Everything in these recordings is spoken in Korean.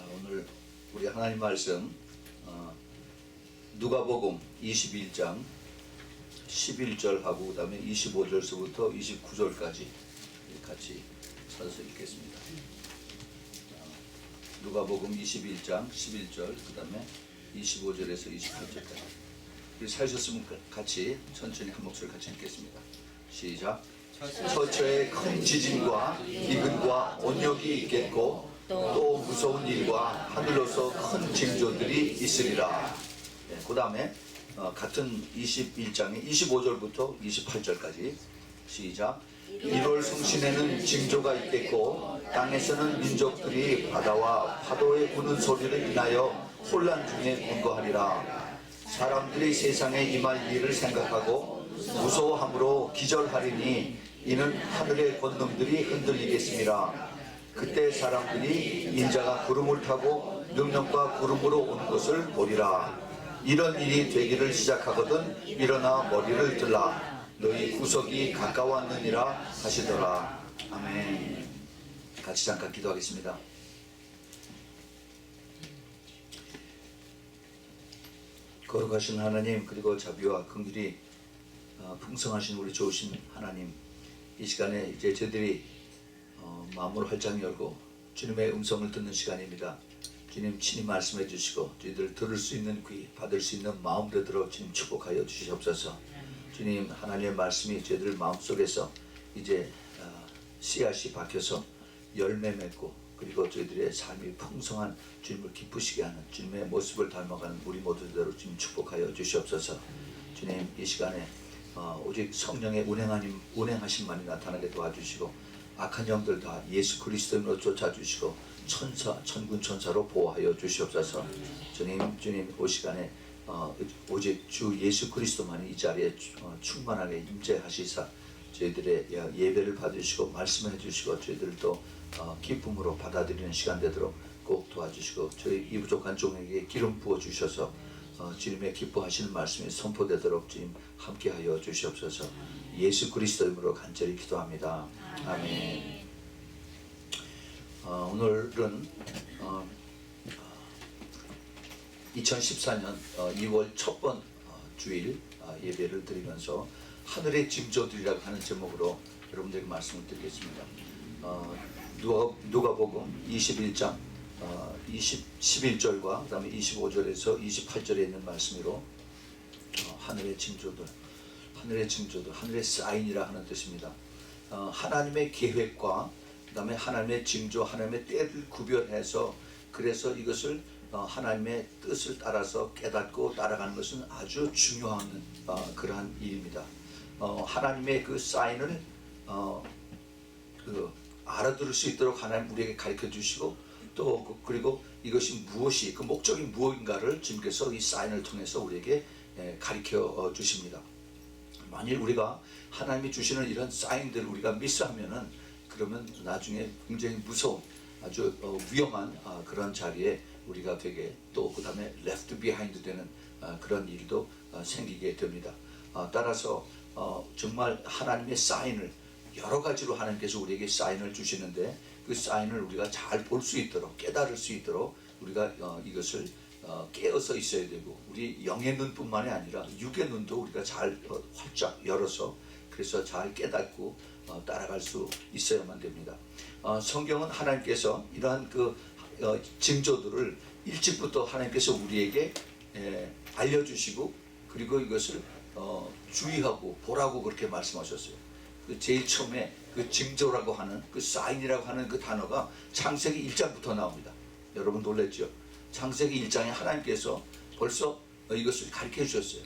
오늘 우리 하나님 말씀 누가복음 21장 11절하고 그 다음에 25절서부터 29절까지 같이 찾아서 읽겠습니다. 누가복음 21장 11절 그 다음에 25절에서 28절까지 사셨으면 같이 천천히 한 목소리 같이 읽겠습니다. 시작. 처처에 큰 지진과 기근과 온역이 있겠고 또 무서운 일과 하늘로서 큰 징조들이 있으리라. 그 다음에 같은 21장의 25절부터 28절까지 시작. 1월 성신에는 징조가 있겠고 땅에서는 민족들이 바다와 파도의 부는 소리를 인하여 혼란 중에 권고하리라. 사람들이 세상에 임할 일을 생각하고 무서워함으로 기절하리니 이는 하늘의 권능들이 흔들리겠습니다. 그때 사람들이 인자가 구름을 타고 능력과 구름으로 오는 것을 보리라. 이런 일이 되기를 시작하거든 일어나 머리를 들라. 너희 구석이 가까웠느니라 하시더라. 아멘. 같이 잠깐 기도하겠습니다. 거룩하신 하나님, 그리고 자비와 긍휼이 풍성하신 우리 좋으신 하나님, 이 시간에 이제 저희들이 마음을 활짝 열고 주님의 음성을 듣는 시간입니다. 주님 친히 말씀해 주시고 저희들 들을 수 있는 귀, 받을 수 있는 마음 되도록 주님 축복하여 주시옵소서. 주님, 하나님의 말씀이 저희들 마음속에서 이제 씨앗이 박혀서 열매 맺고 그리고 저희들의 삶이 풍성한 주님을 기쁘시게 하는 주님의 모습을 닮아가는 우리 모두대로 주님 축복하여 주시옵소서. 주님, 이 시간에 오직 성령의 운행하심만이 나타나게 도와주시고 악한 영들 다 예수 그리스도로 쫓아주시고 천군 천사로 보호하여 주시옵소서. 주님 이 시간에 오직 주 예수 그리스도만이 이 자리에 충만하게 임재하시사 저희들의 예배를 받으시고 말씀해 주시고 저희들도 기쁨으로 받아들이는 시간 되도록 꼭 도와주시고 저희 이 부족한 종에게 기름 부어 주셔서 주님의 기뻐하시는 말씀이 선포되도록 주님 함께하여 주시옵소서. 예수 그리스도 이름으로 간절히 기도합니다. 아멘. 오늘은 2014년 2월 첫번 주일 예배를 드리면서 하늘의 징조들이라고 하는 제목으로 여러분들에게 말씀을 드리겠습니다. 누가복음 21장 11절과 그 다음에 25절에서 28절에 있는 말씀으로 하늘의 징조들, 하늘의 사인이라 하는 뜻입니다. 하나님의 계획과 그 다음에 하나님의 징조, 하나님의 때를 구별해서 그래서 이것을 하나님의 뜻을 따라서 깨닫고 따라가는 것은 아주 중요한 그러한 일입니다. 하나님의 그 사인을 알아들을 수 있도록 하나님 우리에게 가르쳐 주시고 또 그리고 이것이 무엇이 그 목적이 무엇인가를 주님께서 이 사인을 통해서 우리에게 가르쳐 주십니다. 만일 우리가 하나님이 주시는 이런 사인들을 우리가 미스하면은 그러면 나중에 굉장히 무서운 아주 위험한 그런 자리에 우리가 되게 또 그 다음에 left behind 되는 그런 일도 생기게 됩니다. 따라서 정말 하나님의 사인을 여러 가지로 하나님께서 우리에게 사인을 주시는데 그 사인을 우리가 잘 볼 수 있도록 깨달을 수 있도록 우리가 이것을 깨어서 있어야 되고 우리 영의 눈뿐만이 아니라 육의 눈도 우리가 잘 활짝 열어서 그래서 잘 깨닫고 따라갈 수 있어야만 됩니다. 성경은 하나님께서 이러한 그 징조들을 일찍부터 하나님께서 우리에게 알려주시고 그리고 이것을 주의하고 보라고 그렇게 말씀하셨어요. 그 제일 처음에 그 징조라고 하는 그 사인이라고 하는 그 단어가 창세기 1장부터 나옵니다. 여러분 놀랬죠? 창세기 1장에 하나님께서 벌써 이것을 가르쳐 주셨어요.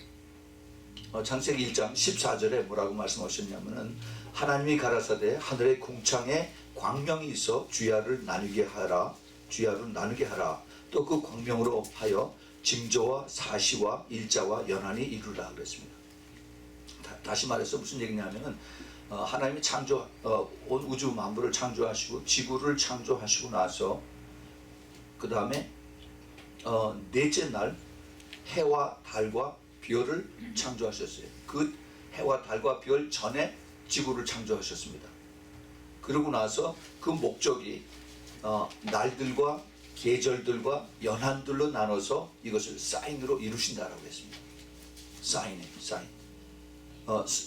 창세기 1장 14절에 뭐라고 말씀하셨냐면은 하나님이 가라사대 하늘의 궁창에 광명이 있어 주야를 나누게 하라. 또 그 광명으로 하여 징조와 사시와 일자와 연한이 이루라 그랬습니다. 다시 말해서 무슨 얘기냐면은 하나님이 온 우주 만물을 창조하시고 지구를 창조하시고 나서 그 다음에 넷째 날 해와 달과 별을 창조하셨어요. 그 해와 달과 별 전에 지구를 창조하셨습니다. 그러고 나서 그 목적이 날들과 계절들과 연한들로 나눠서 이것을 사인으로 이루신다라고 했습니다. 사인.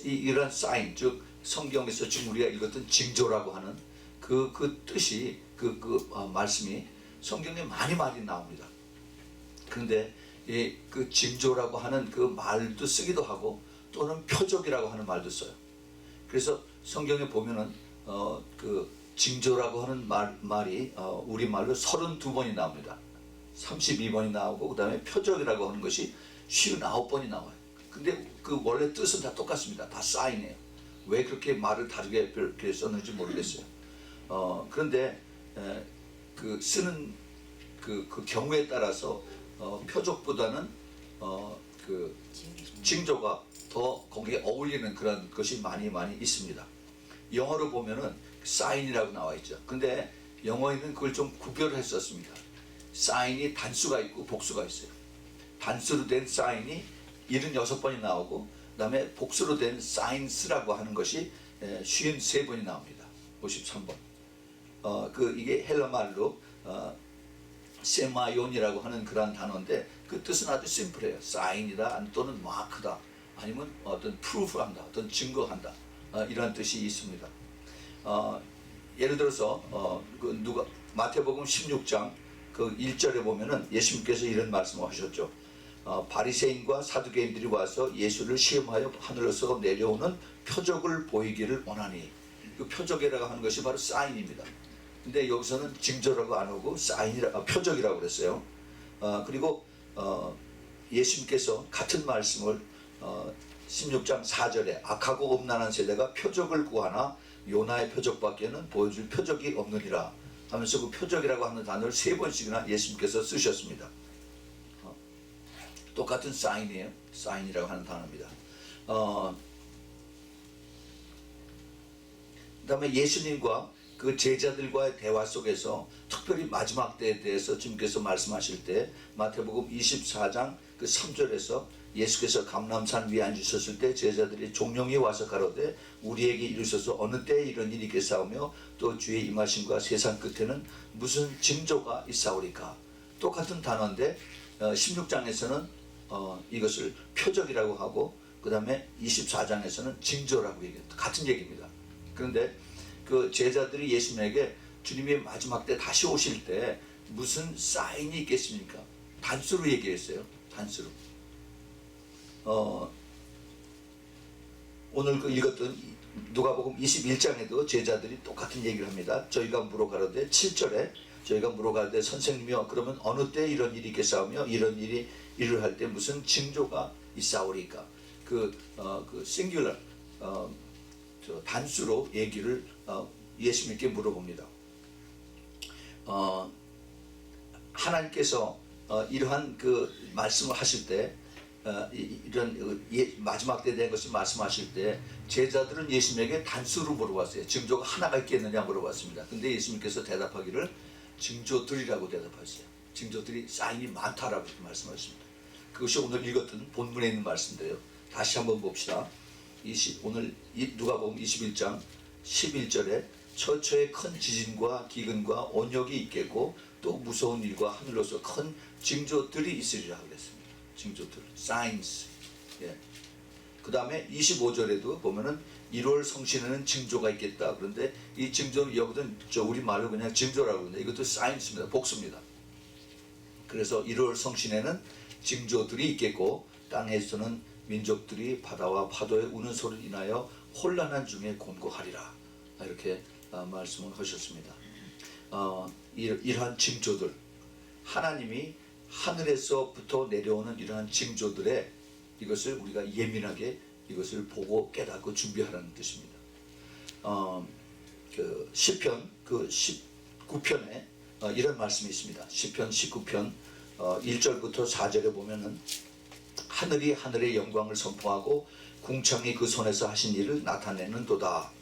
이런 사인, 즉 성경에서 지금 우리가 읽었던 징조라고 하는 그 뜻이 말씀이 성경에 많이 나옵니다. 그런데 그 징조라고 하는 그 말도 쓰기도 하고 또는 표적이라고 하는 말도 써요. 그래서 성경에 보면은 그 징조라고 하는 말이 우리말로 32번이 나옵니다. 32번이 나오고 그 다음에 표적이라고 하는 것이 59번이 나와요. 근데 그 원래 뜻은 다 똑같습니다. 다 사인이에요. 왜 그렇게 말을 다르게 그렇게 썼는지 모르겠어요. 그런데 그 쓰는 그 경우에 따라서 표적보다는 그 징조가 더 거기에 어울리는 그런 것이 많이 있습니다. 영어로 보면은 사인이라고 나와 있죠. 근데 영어에는 그걸 좀 구별했었습니다. 사인이 단수가 있고 복수가 있어요. 단수로 된 사인이 76번이 나오고 그 다음에 복수로 된 사인스라고 하는 것이 53번이 나옵니다. 53번. 이게 헬라말로 세마ион이라고 하는 그러한 단어인데 그 뜻은 아주 심플해요. 사인이다 또는 마크다 아니면 어떤 프루프한다, 어떤 증거한다 이런 뜻이 있습니다. 예를 들어서 마태복음 16장 그 1절에 보면은 예수님께서 이런 말씀을 하셨죠. 바리새인과 사두개인들이 와서 예수를 시험하여 하늘에서 내려오는 표적을 보이기를 원하니, 그 표적이라고 하는 것이 바로 사인입니다. 근데 여기서는 징조라고 안 하고 표적이라고 그랬어요. 그리고 예수님께서 같은 말씀을 16장 4절에 악하고 음란한 세대가 표적을 구하나 요나의 표적밖에는 보여줄 표적이 없느니라 하면서 그 표적이라고 하는 단어를 3번씩이나 예수님께서 쓰셨습니다. 똑같은 사인이에요. 사인이라고 하는 단어입니다. 그 다음에 예수님과 그 제자들과의 대화 속에서 특별히 마지막 때에 대해서 주님께서 말씀하실 때 마태복음 24장 그 3절에서 예수께서 감람산 위에 앉으셨을 때 제자들이 종용이 와서 가로되 우리에게 이르셔서 어느 때에 이런 일이 있겠사오며 또 주의 임하심과 세상 끝에는 무슨 징조가 있사오리까. 똑같은 단어인데 16장에서는 이것을 표적이라고 하고 그 다음에 24장에서는 징조라고 얘기합니다. 같은 얘기입니다. 그런데 그 제자들이 예수님에게 주님이 마지막 때 다시 오실 때 무슨 사인이 있겠습니까? 단수로 얘기했어요. 단수로. 오늘 그 읽었던 누가복음 21장에도 제자들이 똑같은 얘기를 합니다. 저희가 물어가로되 7절에 저희가 물어가로되 선생님이여 그러면 어느 때 이런 일이 있겠사오며 이런 일이 일을 할 때 무슨 징조가 있사오리까. 그 싱귤러 단수로 얘기를 예수님께 물어봅니다. 하나님께서 이러한 그 말씀을 하실 때 이런 마지막 때 된 것을 말씀하실 때 제자들은 예수님에게 단수로 물어봤어요. 징조가 하나가 있겠느냐 물어봤습니다. 근데 예수님께서 대답하기를 징조들이라고 대답하셨어요. 징조들이 사인이 많다라고 말씀하셨습니다. 그것이 오늘 읽었던 본문에 있는 말씀인데요. 다시 한번 봅시다. 오늘 누가복음 21장 11절에 처처에 큰 지진과 기근과 온역이 있겠고 또 무서운 일과 하늘로서 큰 징조들이 있으리라 그랬습니다. 징조들, signs. 예. 그 다음에 25절에도 보면은 1월 성신에는 징조가 있겠다. 그런데 이 징조는 여기는 우리 말로 그냥 징조라고 그러는데 이것도 signs입니다. 복수입니다. 그래서 1월 성신에는 징조들이 있겠고 땅에서는 민족들이 바다와 파도의 우는 소리를 인하여 혼란한 중에 곤고하리라. 이렇게 말씀을 하셨습니다. 이러한 징조들, 하나님이 하늘에서부터 내려오는 이러한 징조들에 이것을 우리가 예민하게 이것을 보고 깨닫고 준비하라는 뜻입니다. 그 시편 그 19편에 이런 말씀이 있습니다. 시편 19편 1절부터 4절에 보면은 하늘이 하늘의 영광을 선포하고 궁창이 그 손에서 하신 일을 나타내는도다.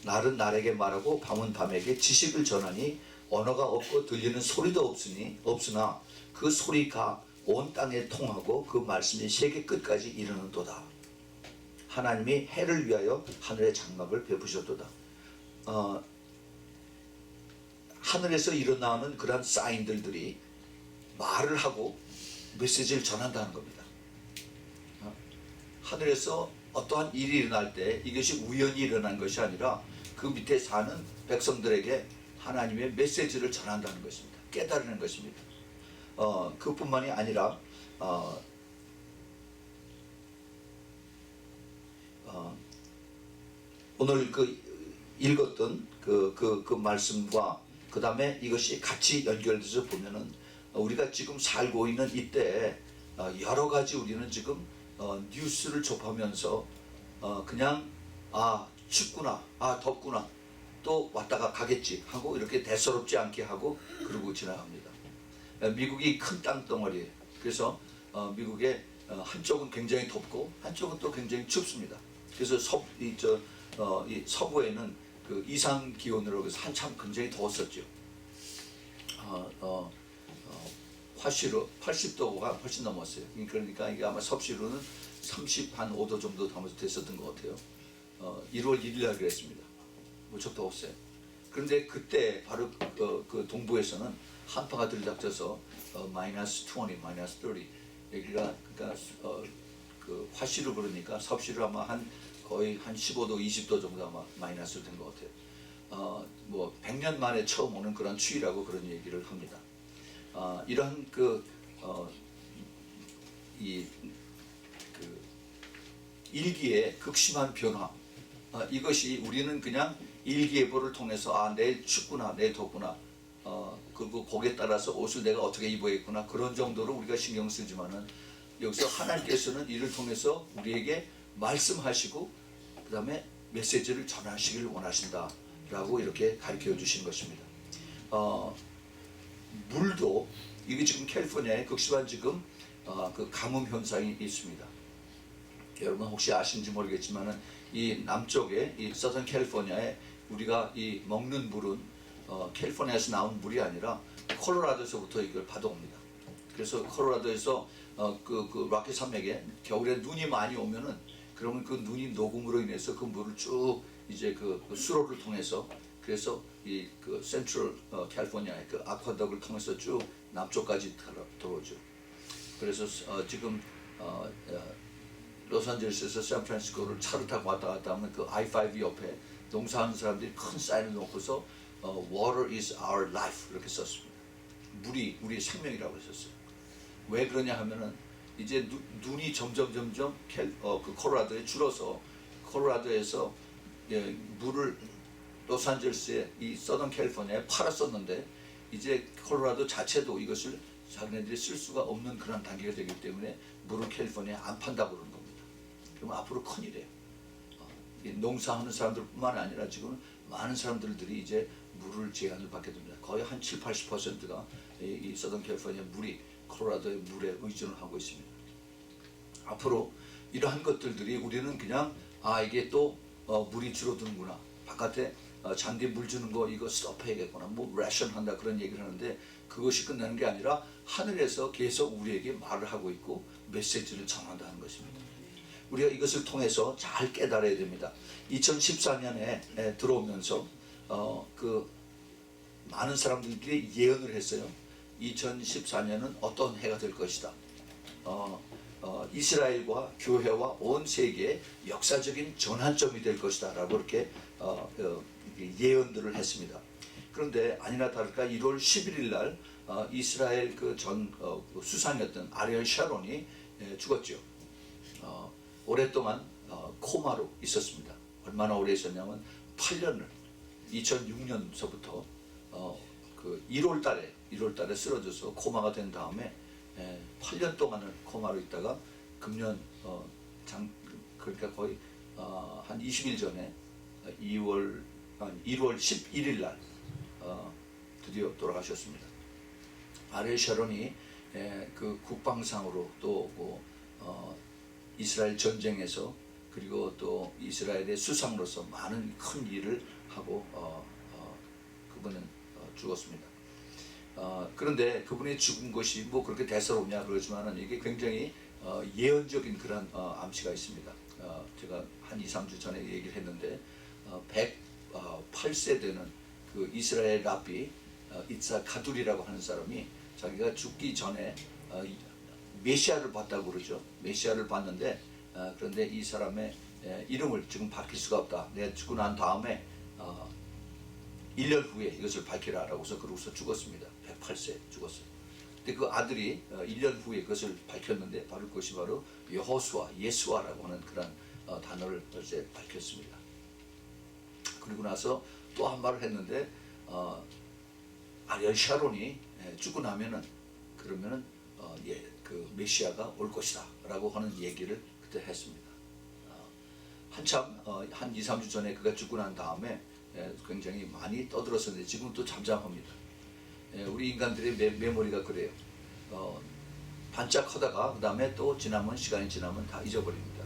날은 날에게 말하고 밤은 밤에게 지식을 전하니 언어가 없고 들리는 소리도 없으나 그 소리가 온 땅에 통하고 그 말씀이 세계 끝까지 이르는도다. 하나님이 해를 위하여 하늘의 장막을 베푸셨도다. 하늘에서 일어나는 그러한 사인들이 말을 하고 메시지를 전한다는 겁니다. 하늘에서 어떠한 일이 일어날 때 이것이 우연히 일어난 것이 아니라 그 밑에 사는 백성들에게 하나님의 메시지를 전한다는 것입니다. 깨달는 것입니다. 그뿐만이 아니라 오늘 읽었던 그 말씀과 그 다음에 이것이 같이 연결돼서 보면은 우리가 지금 살고 있는 이때 여러 가지 우리는 지금 뉴스를 접하면서 그냥 춥구나, 덥구나, 또 왔다가 가겠지 하고 이렇게 대수롭지 않게 하고 그러고 지나갑니다. 미국이 큰 땅덩어리예요. 그래서 미국의 한쪽은 굉장히 덥고 한쪽은 또 굉장히 춥습니다. 그래서 이 서부에는 그 이상 기온으로 해서 한참 굉장히 더웠었죠. 화씨로 80도가 훨씬 넘었어요. 그러니까 이게 아마 섭씨로는 35도 정도 됐었던 것 같아요. 1월 1일 날 그랬습니다. 무척 더웠어요. 그런데 그때 바로 그 동부에서는 한파가 들이닥쳐서 마이너스 20, 마이너스 30 여기가 그러니까 그 화씨로 그러니까 섭씨로 아마 거의 한 15도, 20도 정도 아마 마이너스로 된 것 같아요. 뭐 100년 만에 처음 오는 그런 추위라고 그런 얘기를 합니다. 이러한 일기의 극심한 변화, 이것이 우리는 그냥 일기예보를 통해서 내일 춥구나, 내일 덥구나, 그리고 거기에 따라서 옷을 내가 어떻게 입어야겠구나 그런 정도로 우리가 신경 쓰지만은 여기서 하나님께서는 이를 통해서 우리에게 말씀하시고 그 다음에 메시지를 전하시기를 원하신다라고 이렇게 가르쳐 주신 것입니다. 물도 이게 지금 캘리포니아에 극심한 지금 그 가뭄 현상이 있습니다. 여러분 혹시 아시는지 모르겠지만은 이 남쪽에 이 서던 캘리포니아에 우리가 이 먹는 물은 캘리포니아에서 나온 물이 아니라 콜로라도에서부터 이걸 받아옵니다. 그래서 콜로라도에서 그 락키 산맥에 겨울에 눈이 많이 오면은 그러면 그 눈이 녹음으로 인해서 그 물을 쭉 이제 그 수로를 통해서 그래서 이 그 센트럴 캘리포니아의 그 아쿠아덕을 통해서 쭉 남쪽까지 들어오죠. 그래서 지금 로스앤젤레스에서 샌프란시스코를 차를 타고 왔다 갔다 하면 그 I-5 옆에 농사하는 사람들이 큰 사인을 놓고서 Water is our life 이렇게 썼습니다. 물이 우리의 생명이라고 했었어요. 왜 그러냐 하면은 이제 눈이 점점 그 콜로라도에 줄어서 콜로라도에서 물을 로스앤젤레스의 이 서던 캘리포니아에 팔았었는데 이제 콜로라도 자체도 이것을 자기네들이 쓸 수가 없는 그런 단계가 되기 때문에 물을 캘리포니아에 안 판다고 그러는 겁니다. 그럼 앞으로 큰일이에요. 농사하는 사람들뿐만 아니라 지금 많은 사람들이 이제 물을 제한을 받게 됩니다. 거의 한 70-80%가 이 서던 캘리포니아 물이 콜로라도의 물에 의존을 하고 있습니다. 앞으로 이러한 것들이 우리는 그냥 이게 또 물이 줄어드는구나. 바깥에 잔디 물 주는 거 이거 스톱해야겠구나. 뭐 레션 한다 그런 얘기를 하는데 그것이 끝나는 게 아니라 하늘에서 계속 우리에게 말을 하고 있고 메시지를 전한다는 것입니다. 우리가 이것을 통해서 잘 깨달아야 됩니다. 2014년에 들어오면서 그 많은 사람들이 예언을 했어요. 2014년은 어떤 해가 될 것이다. 이스라엘과 교회와 온 세계의 역사적인 전환점이 될 것이다 라고 이렇게 예언들을 했습니다. 그런데 아니나 다를까 1월 11일 날 이스라엘 전 수상이었던 아리엘 샤론이 죽었죠. 오랫동안 코마로 있었습니다. 얼마나 오래 있었냐면 8년을 2006년서부터 그 1월 달에 쓰러져서 코마가 된 다음에 8년 동안을 코마로 있다가 금년 그러니까 거의 한 20일 전에 1월 11일 날 드디어 돌아가셨습니다. 아리엘 샤론이 그 국방상으로 또 이스라엘 전쟁에서 그리고 또 이스라엘의 수상으로서 많은 큰 일을 하고 그분은 죽었습니다. 그런데 그분이 죽은 것이 뭐 그렇게 대수롭냐 그러지만은 이게 굉장히 예언적인 그런 암시가 있습니다. 제가 한 2-3주 전에 얘기를 했는데 108세 되는 그 이스라엘 랍비 이사 가둘이라고 하는 사람이 자기가 죽기 전에 메시아를 봤다고 그러죠. 메시아를 봤는데 그런데 이 사람의 이름을 지금 밝힐 수가 없다. 내가 죽고 난 다음에 1년 후에 이것을 밝히라라고서 그러고서 죽었습니다. 108세 죽었어요. 근데 그 아들이 1년 후에 그것을 밝혔는데 바로 그것이 바로 여호수아, 예수아라고 하는 그런 단어를 이제 밝혔습니다. 그리고 나서 또 한 말을 했는데 아리엘 샤론이 죽고 나면은 그러면은 그 메시아가 올 것이다라고 하는 얘기를 그때 했습니다. 한참 한 2, 3주 전에 그가 죽고 난 다음에 굉장히 많이 떠들었었는데 지금은 또 잠잠합니다. 우리 인간들의 메모리가 그래요. 반짝하다가 그 다음에 또 시간이 지나면 다 잊어버립니다.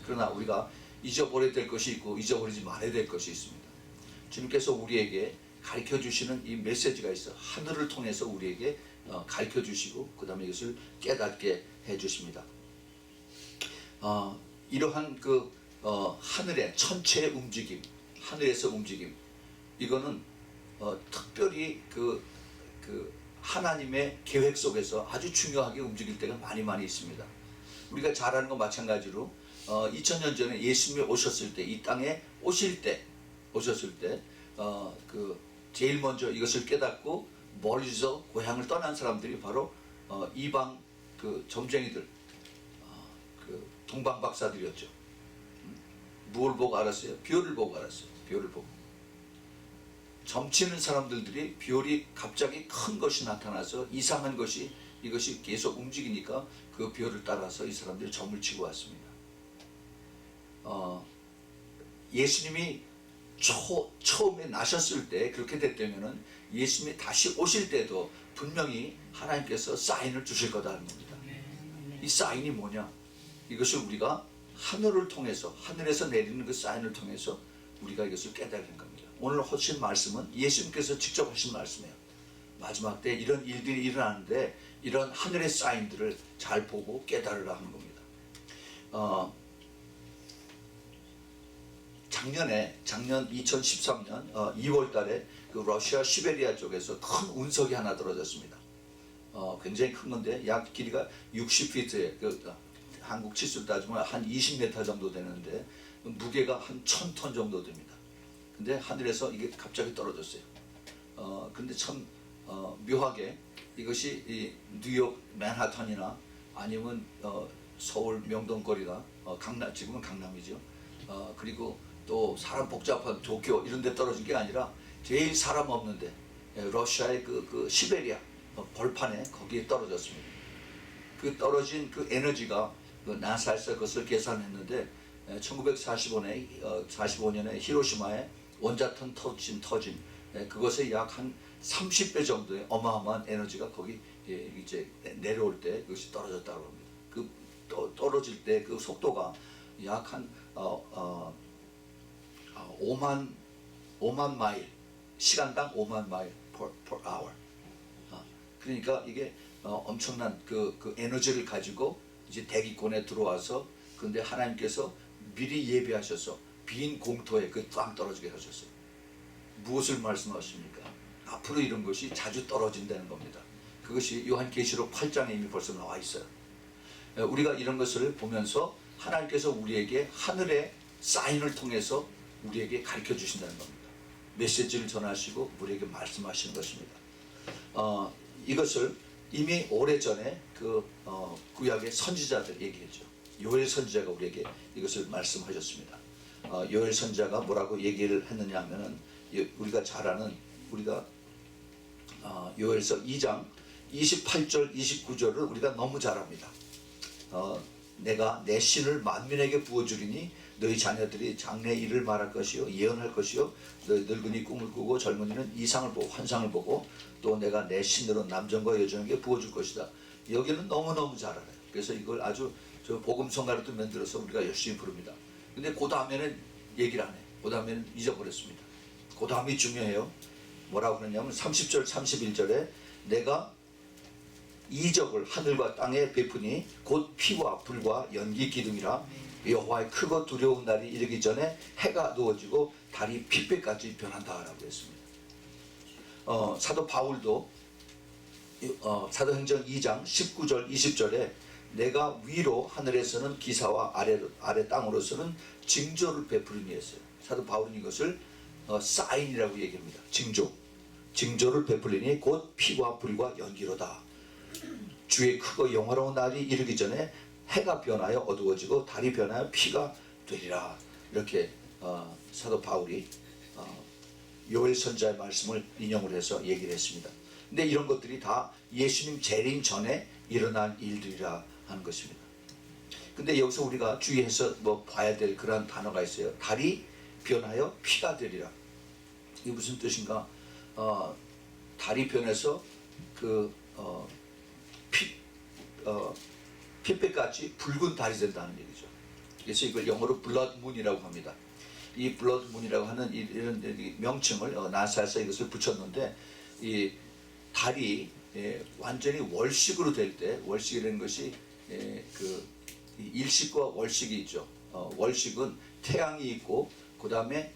그러나 우리가 잊어버려야 될 것이 있고 잊어버리지 말아야 될 것이 있습니다. 주님께서 우리에게 가르쳐 주시는 이 메시지가 있어. 하늘을 통해서 우리에게 가르쳐 주시고 그 다음에 이것을 깨닫게 해 주십니다. 이러한 그 하늘의 천체의 움직임, 하늘에서 움직임, 이거는 특별히 그 하나님의 계획 속에서 아주 중요하게 움직일 때가 많이 있습니다. 우리가 잘 아는 것 마찬가지로 2000년 전에 예수님이 오셨을 때, 이 땅에 오셨을 때 그 제일 먼저 이것을 깨닫고 멀리서 고향을 떠난 사람들이 바로 이방 그 점쟁이들, 그 동방 박사들이었죠. 무엇을 보고 알았어요? 별을 보고 알았어요. 별을 보고. 점치는 사람들이 별이 갑자기 큰 것이 나타나서 이상한 것이 이것이 계속 움직이니까 그 별을 따라서 이 사람들이 점을 치고 왔습니다. 예수님이 처음에 나셨을 때 그렇게 됐다면은 예수님이 다시 오실 때도 분명히 하나님께서 사인을 주실 거다는 겁니다. 이 사인이 뭐냐? 이것을 우리가 하늘을 통해서, 하늘에서 내리는 그 사인을 통해서 우리가 이것을 깨달는 겁니다. 오늘 하신 말씀은 예수님께서 직접 하신 말씀이에요. 마지막 때 이런 일들이 일어나는데 이런 하늘의 사인들을 잘 보고 깨달으라 하는 겁니다. 작년 2013년 2월 달에 그 러시아 시베리아 쪽에서 큰 운석이 하나 떨어졌습니다. 굉장히 큰 건데 약 길이가 60피트에 한국 치수로 따지면 한 20m 정도 되는데 무게가 한 1000톤 정도 됩니다. 근데 하늘에서 이게 갑자기 떨어졌어요. 근데 참 묘하게 이것이 이 뉴욕 맨하탄이나 아니면 서울 명동거리나 지금은 강남이죠. 그리고 또 사람 복잡한 도쿄 이런 데 떨어진 게 아니라 제일 사람 없는데 러시아의 그 시베리아 벌판에 거기에 떨어졌습니다. 그 떨어진 그 에너지가 나사에서 그것을 계산했는데 1945년에 히로시마에 원자탄 터진 그것의 약 한 30배 정도의 어마어마한 에너지가 거기 이제 내려올 때 그것이 떨어졌다고 합니다. 그 떨어질 때 그 속도가 약 한 5만 마일, 시간당 5만 마일 per hour. 그러니까 이게 엄청난 그 에너지를 가지고 이제 대기권에 들어와서, 그런데 하나님께서 미리 예비하셔서 빈 공터에 그 땅 떨어지게 하셨어요. 무엇을 말씀하십니까? 앞으로 이런 것이 자주 떨어진다는 겁니다. 그것이 요한계시록 8장에 이미 벌써 나와 있어요. 우리가 이런 것을 보면서 하나님께서 우리에게 하늘의 사인을 통해서 우리에게 가르쳐 주신다는 겁니다. 메시지를 전하시고 우리에게 말씀하시는 것입니다. 이것을 이미 오래전에 그 구약의 선지자들 얘기했죠. 요엘 선지자가 우리에게 이것을 말씀하셨습니다. 요엘 선지자가 뭐라고 얘기를 했느냐 하면은 우리가 잘 아는 요엘서 2장 28절 29절을 우리가 너무 잘 압니다. 내가 내 신을 만민에게 부어주리니 너희 자녀들이 장래 일을 말할 것이요 예언할 것이요 너희 늙은이 꿈을 꾸고 젊은이는 이상을 보고 환상을 보고 또 내가 내 신으로 남정과 여정에게 부어줄 것이다. 여기는 너무너무 잘 알아요. 그래서 이걸 아주 저 복음성가로도 만들어서 우리가 열심히 부릅니다. 근데 그 다음에는 얘기를 안 해요. 그 다음에는 잊어버렸습니다. 그 다음이 중요해요. 뭐라고 그러냐면 30절 31절에 내가 이적을 하늘과 땅에 베푸니 곧 피와 불과 연기 기둥이라 여호와의 크고 두려운 날이 이르기 전에 해가 누워지고 달이 핏빛같이 변한다 라고 했습니다. 사도 바울도 사도행전 2장 19절 20절에 내가 위로 하늘에서는 기사와 아래 땅으로서는 징조를 베푸리니 했어요. 사도 바울은 이것을 사인이라고 얘기합니다. 징조를 베풀리니 곧 피와 불과 연기로다. 주의 크고 영화로운 날이 이르기 전에 해가 변하여 어두워지고 달이 변하여 피가 되리라. 이렇게 사도 바울이 요엘 선지자의 말씀을 인용을 해서 얘기를 했습니다. 근데 이런 것들이 다 예수님 재림 전에 일어난 일들이라 하는 것입니다. 근데 여기서 우리가 주의해서 봐야 될 그러한 단어가 있어요. 달이 변하여 피가 되리라. 이게 무슨 뜻인가? 달이 변해서 핏빛같이 붉은 달이 된다는 얘기죠. 그래서 이걸 영어로 블러드문이라고 합니다. 이 블러드문이라고 하는 이런 명칭을 나사에서 이것을 붙였는데, 이 달이 완전히 월식으로 될 때, 월식이라는 것이 그 일식과 월식이 있죠. 월식은 태양이 있고 그 다음에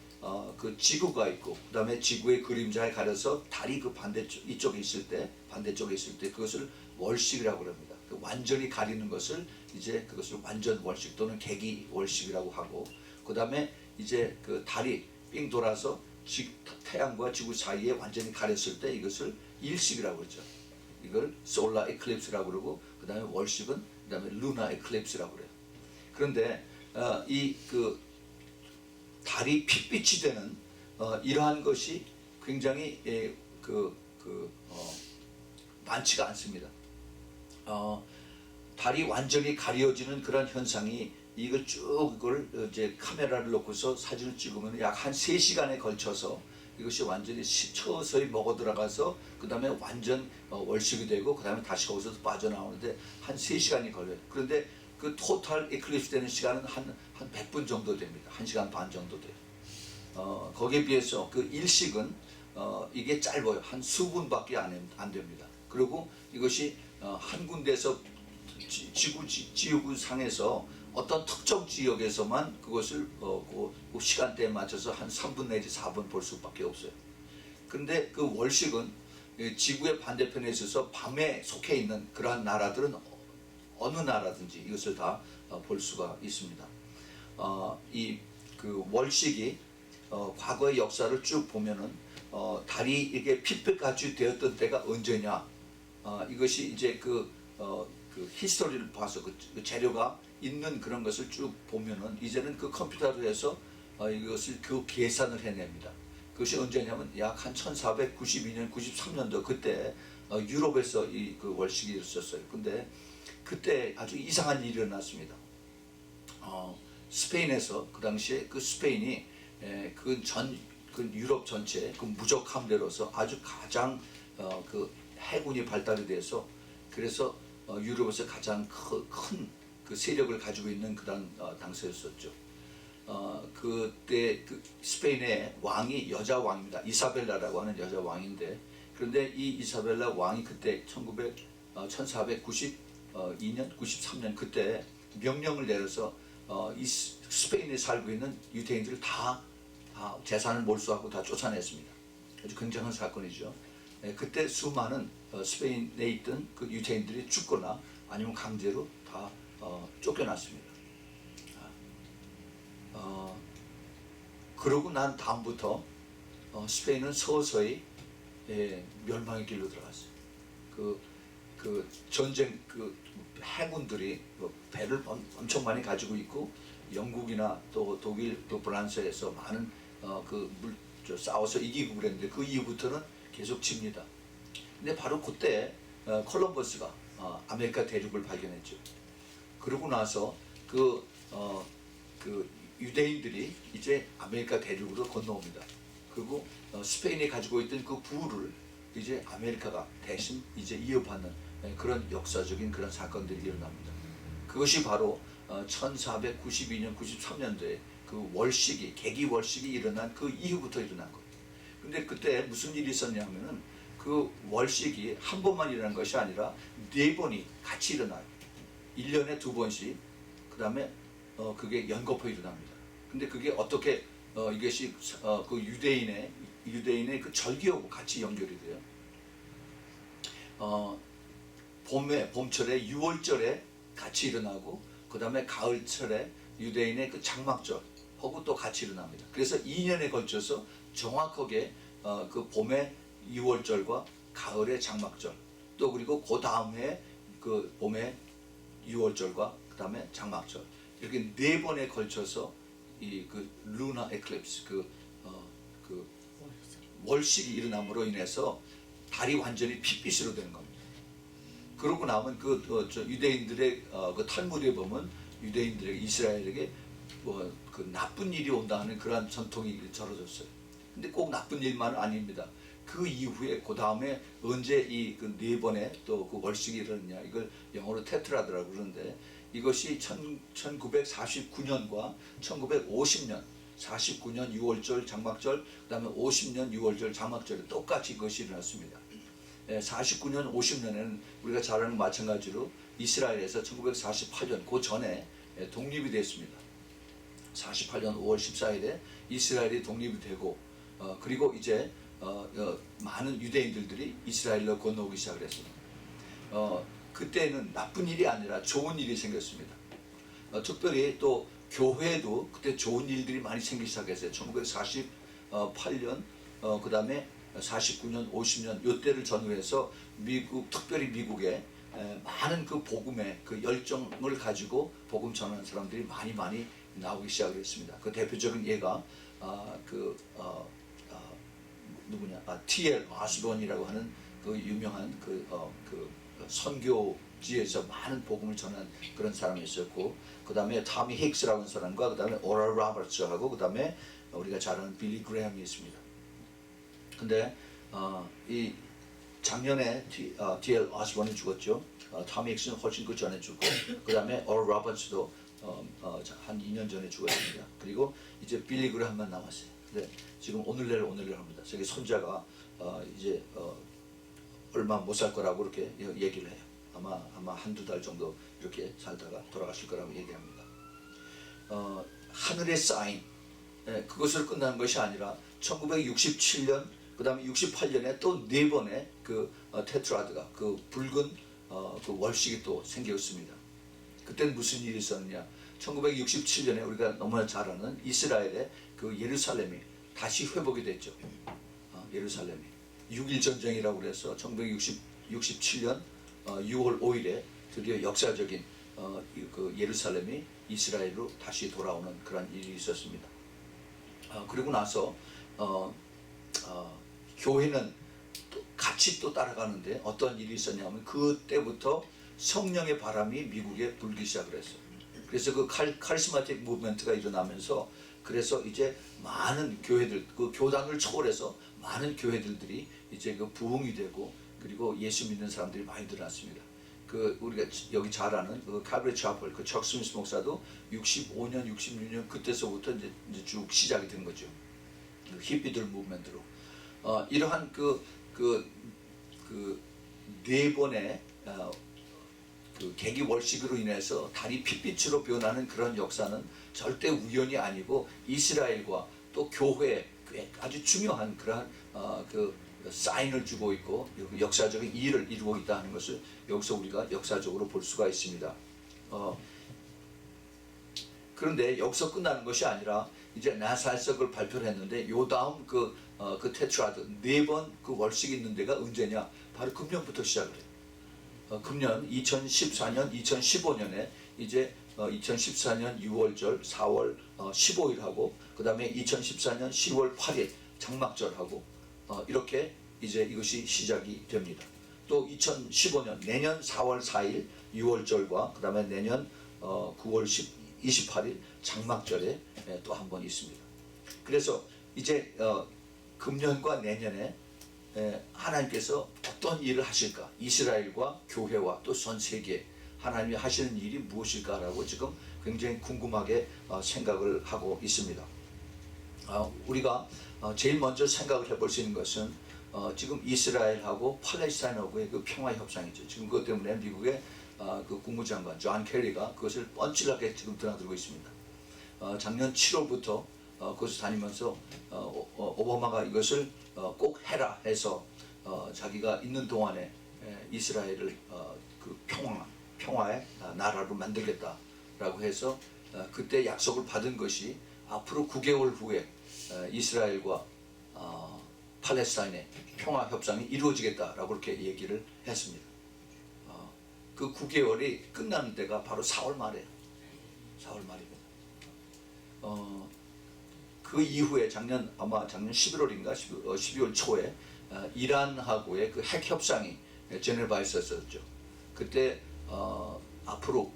그 지구가 있고 그 다음에 지구의 그림자에 가려서 달이 그 반대쪽 이쪽에 있을 때, 반대쪽에 있을 때 그것을 월식이라고 합니다. 그 완전히 가리는 것을 이제 그것을 완전 월식 또는 개기 월식이라고 하고, 그 다음에 이제 그 달이 삥 돌아서 태양과 지구 사이에 완전히 가렸을 때 이것을 일식이라고 그러죠. 이걸 솔라 에클립스라고 그러고, 그 다음에 월식은 그 다음에 루나 에클립스라고 그래요. 그런데 이 그 달이 핏빛이 되는 이러한 것이 굉장히 많지가 않습니다. 달이 완전히 가려지는 그런 현상이, 이걸 쭉 이걸 이제 카메라를 놓고서 사진을 찍으면 약 한 3시간에 걸쳐서 이것이 완전히 서서히 먹어 들어가서 그 다음에 완전 월식이 되고 그 다음에 다시 거기서 빠져나오는데 한 3시간이 걸려요. 그런데 그 토탈 에클립스 되는 시간은 한 100분 정도 됩니다. 1시간 반 정도 돼요. 거기에 비해서 그 일식은 이게 짧아요. 한 수분밖에 안 됩니다. 그리고 이것이 한 군데서 지구상에서 어떤 특정 지역에서만 그것을 그 시간대에 맞춰서 한 3분 내지 4분 볼 수밖에 없어요. 그런데 그 월식은 지구의 반대편에 있어서 밤에 속해 있는 그러한 나라들은 어느 나라든지 이것을 다 볼 수가 있습니다. 이 그 월식이 과거의 역사를 쭉 보면은 달이 이게 핏빛같이 되었던 때가 언제냐? 이것이 이제 그 히스토리를 봐서 그 재료가 있는 그런 것을 쭉 보면은 이제는 그 컴퓨터로 해서 이것을 그 계산을 해냅니다. 그것이 언제냐면 약 한 1492년, 93년도 그때 유럽에서 이 그 월식이 있었어요. 근데 그때 아주 이상한 일이 일어났습니다. 스페인에서 그 당시에 그 스페인이 그 유럽 전체 그 무적 함대로서 아주 가장 그 해군이 발달이 돼서, 그래서 유럽에서 가장 큰 그 세력을 가지고 있는 그런 당시였었죠. 그때 그 스페인의 왕이 여자 왕입니다. 이사벨라라고 하는 여자 왕인데, 그런데 이 이사벨라 왕이 그때 1492년, 93년 그때 명령을 내려서 이 스페인에 살고 있는 유대인들을 다 재산을 몰수하고 다 쫓아냈습니다. 아주 굉장한 사건이죠. 그때 수많은 스페인에 있던 그 유대인들이 죽거나 아니면 강제로 다 쫓겨났습니다. 그러고 난 다음부터 스페인은 서서히 멸망의 길로 들어갔어요. 그 전쟁 그 해군들이 배를 엄청 많이 가지고 있고, 영국이나 또 독일 또 프랑스에서 많은 싸워서 이기고 그랬는데 그 이후부터는 계속 집니다. 근데 바로 그때 콜럼버스가 아메리카 대륙을 발견했죠. 그러고 나서 그 유대인들이 이제 아메리카 대륙으로 건너옵니다. 그리고 스페인이 가지고 있던 그 부를 이제 아메리카가 대신 이제 이어받는 그런 역사적인 그런 사건들이 일어납니다. 그것이 바로 1492년, 93년도에 그 월식이, 개기 월식이 일어난 그 이후부터 일어난 거예요. 근데 그때 무슨 일이 있었냐면은 그 월식이 한 번만 일어난 것이 아니라 4번이 같이 일어나요. 1년에 2번씩. 그 다음에 그게 연거푸 일어납니다. 근데 그게 어떻게 이것이 그 유대인의 유대인의 그 절기하고 같이 연결이 돼요. 봄철에 6월절에 같이 일어나고, 그 다음에 가을철에 유대인의 그 장막절하고 또 같이 일어납니다. 그래서 2년에 걸쳐서 정확하게 그 봄의 6월절과 가을의 장막절, 또 그리고 그 다음에 그 봄의 6월절과 그 다음에 장막절, 이렇게 4번에 걸쳐서 이 그 루나 에클립스, 그 월식이 일어남으로 인해서 달이 완전히 핏빛으로 되는 겁니다. 그러고 나면 유대인들의 그 탈무드에 보면 유대인들에게, 이스라엘에게 그 나쁜 일이 온다 하는 그러한 전통이 절어졌어요. 근데 꼭 나쁜 일만은 아닙니다. 그 이후에 그 다음에 언제 이 그 4번의 또 그 월식이 일어났냐, 이걸 영어로 테트라드라고 그러는데, 이것이 1949년과 1950년 49년 6월절 장막절, 그 다음에 50년 6월절 장막절에 똑같이 이것이 일어났습니다. 49년 50년에는 우리가 잘 아는 마찬가지로 이스라엘에서 1948년 그 전에 독립이 됐습니다. 48년 5월 14일에 이스라엘이 독립이 되고, 그리고 이제 많은 유대인들이 이스라엘로 건너오기 시작을 했습니다. 그때는 나쁜 일이 아니라 좋은 일이 생겼습니다. 특별히 또 교회도 그때 좋은 일들이 많이 생기기 시작했어요. 1948년, 그 다음에 49년, 50년 요때를 전후해서 특별히 미국에 많은 그 복음의 그 열정을 가지고 복음 전하는 사람들이 많이 나오기 시작을 했습니다. 그 대표적인 예가 T.L. 오스본이라고 하는 그 유명한 그 선교지에서 많은 복음을 전한 그런 사람이 있었고, 그 다음에 토미 힉스라고 하는 사람과, 그 다음에 오럴 로버츠하고, 그 다음에 우리가 잘 아는 빌리 그레함이 있습니다. 근데 이 작년에 T.L. 오스본이 죽었죠. 토미 힉스는 훨씬 그 전에 죽고, 그 다음에 오럴 로버츠도 한 2년 전에 죽었습니다. 그리고 이제 빌리 그레함만 남았어요. 근데 지금 오늘 내일 합니다. 저기 손자가 이제 얼마 못 살 거라고 이렇게 얘기를 해요. 아마 한두 달 정도 이렇게 살다가 돌아가실 거라고 얘기합니다. 하늘의 사인, 그것으로 끝나는 것이 아니라 1967년, 그 다음에 68년에 또 4번의 그 테트라드가, 그 붉은 그 월식이 또 생겼습니다. 그때는 무슨 일이 있었느냐? 1967년에 우리가 너무나 잘 아는 이스라엘의 그 예루살렘이 다시 회복이 됐죠. 예루살렘이 6.1 전쟁이라고 그래서 1967년 6월 5일에 드디어 역사적인 그 예루살렘이 이스라엘로 다시 돌아오는 그런 일이 있었습니다. 그리고 나서 교회는 같이 또 따라가는데 어떤 일이 있었냐면, 그때부터 성령의 바람이 미국에 불기 시작을 했어요. 그래서 그 카리스마틱 무브먼트가 일어나면서, 그래서 이제 많은 교회들, 그 교단을 초월해서 많은 교회들이 이제 그 부흥이 되고, 그리고 예수 믿는 사람들이 많이 늘어났습니다. 그 우리가 여기 잘 아는 그 카브리 차플, 그 척 스미스 목사도 65년, 66년 그때서부터 이제 쭉 시작이 된 거죠. 그 히피들 무브먼트로 이러한 그 4번의 그 계기 월식으로 인해서 달이 핏빛으로 변하는 그런 역사는 절대 우연이 아니고 이스라엘과 또 교회에 아주 중요한 그러한 그 사인을 주고 있고 역사적인 일을 이루고 있다는 것을 여기서 우리가 역사적으로 볼 수가 있습니다. 그런데 여기서 끝나는 것이 아니라 이제 나사렛석을 발표를 했는데, 요 다음 그 테트라드 4번 그 월식이 있는 데가 언제냐? 바로 금년부터 시작을 해요. 금년 2014년, 2015년에 이제 2014년 6월절 4월 15일하고, 그 다음에 2014년 10월 8일 장막절하고, 이렇게 이제 이것이 시작이 됩니다. 또 2015년 내년 4월 4일 6월절과 그 다음에 내년 9월 28일 장막절에 또 한 번 있습니다. 그래서 이제 금년과 내년에 하나님께서 어떤 일을 하실까? 이스라엘과 교회와 또 전 세계 하나님이 하시는 일이 무엇일까라고 지금 굉장히 궁금하게 생각을 하고 있습니다. 우리가 제일 먼저 생각을 해볼 수 있는 것은 지금 이스라엘하고 팔레스타인하고의 그 평화 협상이죠. 지금 그것 때문에 미국의 그 국무장관 존 케리가 그것을 뻔칠하게 지금 드나들고 있습니다. 작년 7월부터 그것을 다니면서 오바마가 이것을 꼭 해라 해서 자기가 있는 동안에 이스라엘을 그 평화의 나라로 만들겠다라고 해서 그때 약속을 받은 것이 앞으로 9개월 후에 이스라엘과 팔레스타인의 평화 협상이 이루어지겠다라고 그렇게 얘기를 했습니다. 그 9개월이 끝나는 때가 바로 4월 말이에요. 4월 말입니다. 그 이후에 아마 작년 11월인가 12월 초에 이란하고의 그 핵 협상이 제네바에 있었죠. 그때 앞으로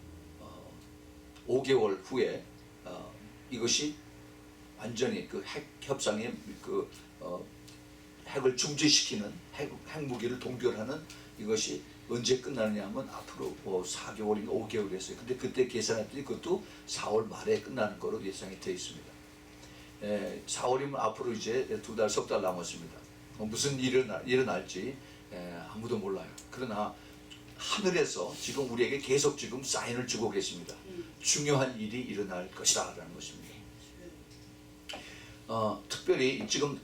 5개월 후에 이것이 완전히 그 핵 협상의 핵을 중지시키는 핵무기를 동결하는 이것이 언제 끝나느냐 하면 앞으로 4개월인가 5개월 했어요. 근데 그때 계산했더니 그것도 4월 말에 끝나는 거로 예상이 되어 있습니다. 4월이면 앞으로 이제 2달, 석 달 남았습니다. 무슨 일이 일어날지 아무도 몰라요. 그러나 하늘에서 지금 우리에게 계속 지금 사인을 주고 계십니다. 중요한 일이 일어날 것이다 라는 것입니다. 특별히 지금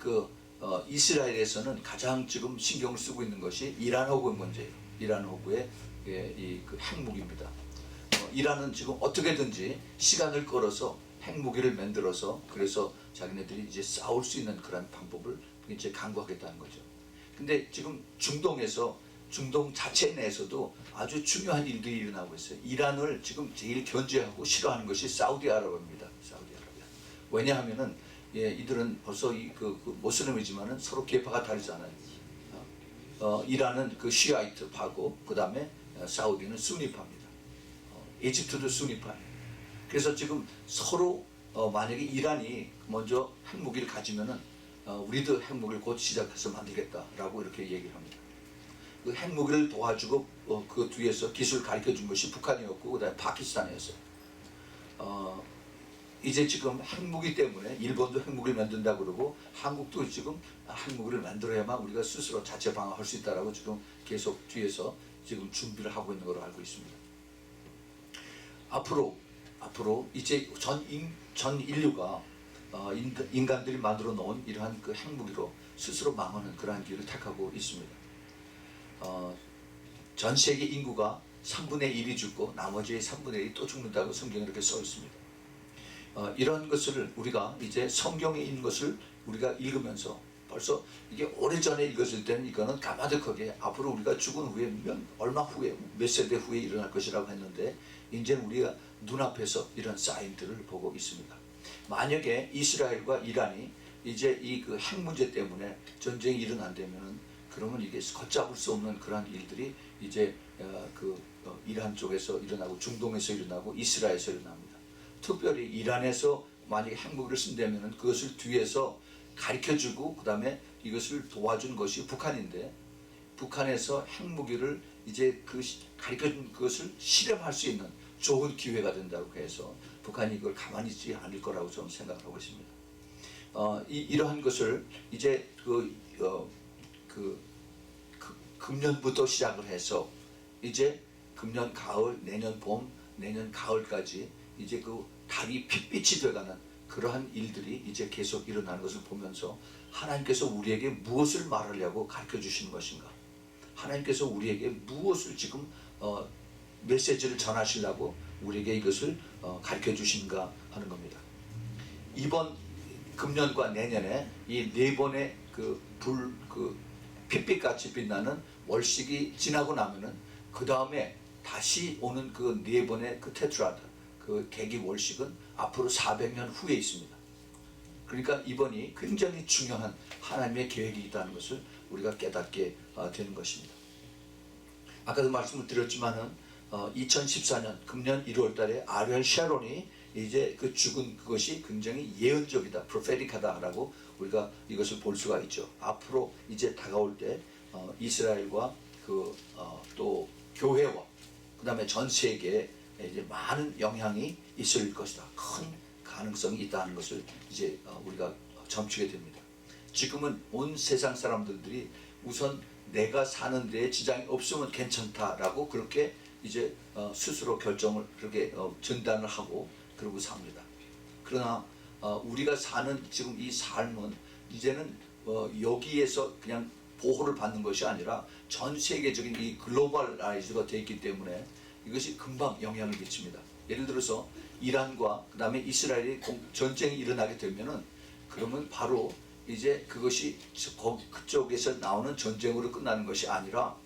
이스라엘에서는 가장 지금 신경을 쓰고 있는 것이 이란 허구의 문제예요. 이란 허구의 그 핵무기입니다. 이란은 지금 어떻게든지 시간을 끌어서 핵무기를 만들어서 그래서 자기네들이 이제 싸울 수 있는 그런 방법을 이제 강구하겠다는 거죠. 근데 지금 중동 자체 내에서도 아주 중요한 일들이 일어나고 있어요. 이란을 지금 제일 견제하고 싫어하는 것이 사우디아라비아입니다. 사우디아라비아. 왜냐하면은 이들은 벌써 그 모슬림이지만은 서로 계파가 다르잖아요. 이란은 그 시아이트파고 그 다음에 사우디는 수니파입니다. 이집트도 수니파예요. 그래서 지금 서로 만약에 이란이 먼저 핵무기를 가지면은 우리도 핵무기를 곧 시작해서 만들겠다라고 이렇게 얘기를 합니다. 그 핵무기를 도와주고 그 뒤에서 기술 가르쳐 준 것이 북한이었고 그다음에 파키스탄이었어요. 이제 지금 핵무기 때문에 일본도 핵무기를 만든다 그러고 한국도 지금 핵무기를 만들어야만 우리가 스스로 자체 방어할 수 있다라고 지금 계속 뒤에서 지금 준비를 하고 있는 걸로 알고 있습니다. 앞으로 이제 전 인류가 인간들이 만들어 놓은 이러한 그 핵무기로 스스로 망하는 그러한 길을 택하고 있습니다. 전 세계 인구가 3분의 1이 죽고 나머지 3분의 1이 또 죽는다고 성경에 이렇게 써 있습니다. 이런 것을 우리가 이제 성경에 있는 것을 우리가 읽으면서 벌써 이게 오래전에 읽었을 때는 이거는 까마득하게 앞으로 우리가 죽은 후에 얼마 후에 몇 세대 후에 일어날 것이라고 했는데 이제는 우리가 눈앞에서 이런 사인들을 보고 있습니다. 만약에 이스라엘과 이란이 이제 이 그 핵 문제 때문에 전쟁이 일어난다면은 그러면 이게 걷잡을 수 없는 그러한 일들이 이제 이란 쪽에서 일어나고 중동에서 일어나고 이스라엘에서 일어납니다. 특별히 이란에서 만약에 핵무기를 쓴다면은 그것을 뒤에서 가르쳐주고 그 다음에 이것을 도와준 것이 북한인데 북한에서 핵무기를 이제 가르쳐준 그것을 실험할 수 있는 좋은 기회가 된다고 해서 북한이 이걸 가만히 있지 않을 거라고 저는 생각하고 있습니다. 이러한 것을 이제 금년부터 시작을 해서 이제 금년 가을, 내년 봄, 내년 가을까지 이제 그 달이 핏빛이 되어가는 그러한 일들이 이제 계속 일어나는 것을 보면서 하나님께서 우리에게 무엇을 말하려고 가르쳐 주시는 것인가? 하나님께서 우리에게 무엇을 지금 메시지를 전하시려고 우리에게 이것을 가르쳐 주신가 하는 겁니다. 이번 금년과 내년에 이 네 번의 핏빛같이 빛나는 월식이 지나고 나면은 그 다음에 다시 오는 그 네 번의 그 테트라드 그 계기 월식은 앞으로 400년 후에 있습니다. 그러니까 이번이 굉장히 중요한 하나님의 계획이 있다는 것을 우리가 깨닫게 되는 것입니다. 아까도 말씀을 드렸지만은 2014년 금년 1월 달에 아리엘 샤론이 이제 그 죽은 그것이 굉장히 예언적이다, 프로페틱하다라고 우리가 이것을 볼 수가 있죠. 앞으로 이제 다가올 때 이스라엘과 또 교회와 그 다음에 전 세계에 이제 많은 영향이 있을 것이다. 큰 가능성이 있다는 것을 이제 우리가 점치게 됩니다. 지금은 온 세상 사람들이 우선 내가 사는 데에 지장이 없으면 괜찮다라고 그렇게 이제 스스로 결정을 그렇게 전단을 하고 그러고 삽니다. 그러나 우리가 사는 지금 이 삶은 이제는 여기에서 그냥 보호를 받는 것이 아니라 전 세계적인 이 글로벌라이즈가 되어 있기 때문에 이것이 금방 영향을 미칩니다. 예를 들어서 이란과 그 다음에 이스라엘이 전쟁이 일어나게 되면은 그러면 바로 이제 그것이 그쪽에서 나오는 전쟁으로 끝나는 것이 아니라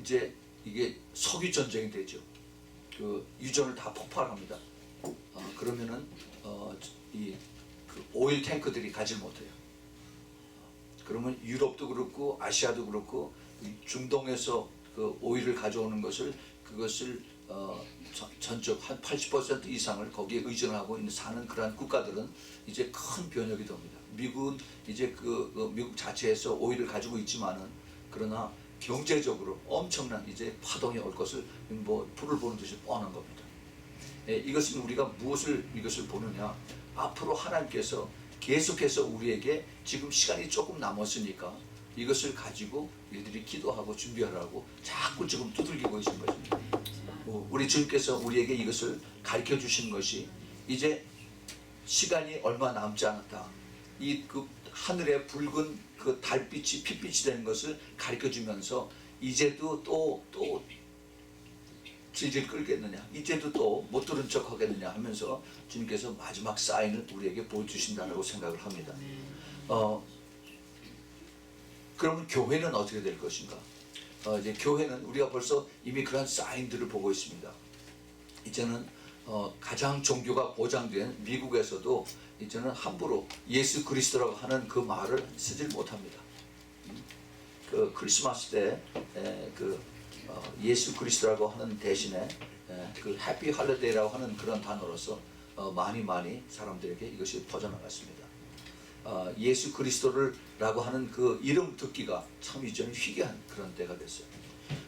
이제 이게 석유 전쟁이 되죠. 그 유전을 다 폭발합니다. 그러면은 그 오일 탱크들이 가지 못해요. 그러면 유럽도 그렇고 아시아도 그렇고 중동에서 그 오일을 가져오는 그것을 전적 한 80% 이상을 거기에 의존하고 사는 그러한 국가들은 이제 큰 변혁이 됩니다. 미국은 이제 미국 자체에서 오일을 가지고 있지만은 그러나 경제적으로 엄청난 이제 파동이 올 것을 뭐 불을 보는 듯이 뻔한 겁니다. 이것은 우리가 이것을 보느냐? 앞으로 하나님께서 계속해서 우리에게 지금 시간이 조금 남았으니까 이것을 가지고 우리들이 기도하고 준비하라고 자꾸 지금 두들기고 계신 것입니다. 우리 주님께서 우리에게 이것을 가르쳐 주신 것이 이제 시간이 얼마 남지 않았다. 그 하늘의 붉은 그 달빛이 핏빛이 되는 것을 가르쳐 주면서 이제도 또 질질 끌겠느냐, 이제도 또 못 들은 척 하겠느냐 하면서 주님께서 마지막 사인을 우리에게 보여주신다고 생각을 합니다. 그러면 교회는 어떻게 될 것인가? 이제 교회는 우리가 벌써 이미 그런 사인들을 보고 있습니다. 이제는 가장 종교가 보장된 미국에서도 이제는 함부로 예수 그리스도라고 하는 그 말을 쓰질 못합니다. 그 크리스마스 때 예수 그리스도라고 하는 대신에 그 해피 할리데이라고 하는 그런 단어로서 많이 사람들에게 이것이 퍼져나갔습니다. 예수 그리스도라고 하는 그 이름 듣기가 참 이제는 희귀한 그런 때가 됐어요.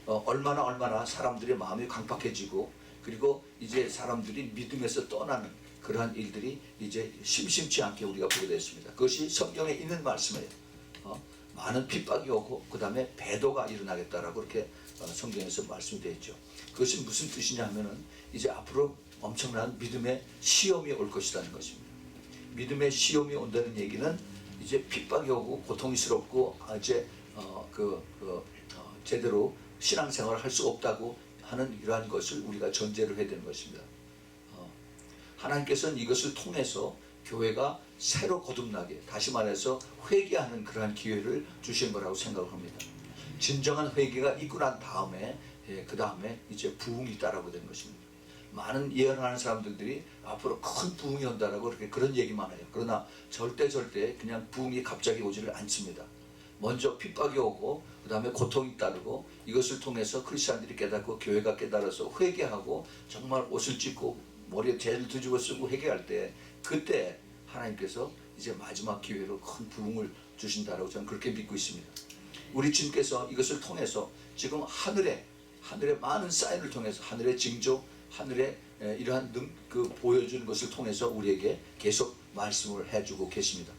얼마나 사람들의 마음이 강팍해지고 그리고 이제 사람들이 믿음에서 떠나는 그러한 일들이 이제 심심치 않게 우리가 보게 됐습니다. 그것이 성경에 있는 말씀이에요. 많은 핍박이 오고 그 다음에 배도가 일어나겠다라고 그렇게 성경에서 말씀이 되어 있죠. 그것이 무슨 뜻이냐 하면은 이제 앞으로 엄청난 믿음의 시험이 올 것이라는 것입니다. 믿음의 시험이 온다는 얘기는 이제 핍박이 오고 고통스럽고 이제 제대로 신앙생활을 할 수 없다고 하는 이러한 것을 우리가 전제로 해야 되는 것입니다. 하나님께서는 이것을 통해서 교회가 새로 거듭나게, 다시 말해서 회개하는 그러한 기회를 주신 거라고 생각을 합니다. 진정한 회개가 있고 난 다음에 그 다음에 이제 부흥이 있다라고 되는 것입니다. 많은 예언하는 사람들이 앞으로 큰 부흥이 온다라고 그런 얘기만 해요. 그러나 절대 그냥 부흥이 갑자기 오지를 않습니다. 먼저 핍박이 오고 그 다음에 고통이 따르고 이것을 통해서 크리스찬들이 깨닫고 교회가 깨달아서 회개하고 정말 옷을 찢고 머리에 죄를 뒤집어 쓰고 회개할 때 그때 하나님께서 이제 마지막 기회로 큰 부흥을 주신다라고 저는 그렇게 믿고 있습니다. 우리 주님께서 이것을 통해서 지금 하늘의 많은 사인을 통해서 하늘의 징조, 하늘의 이러한 보여주는 것을 통해서 우리에게 계속 말씀을 해주고 계십니다.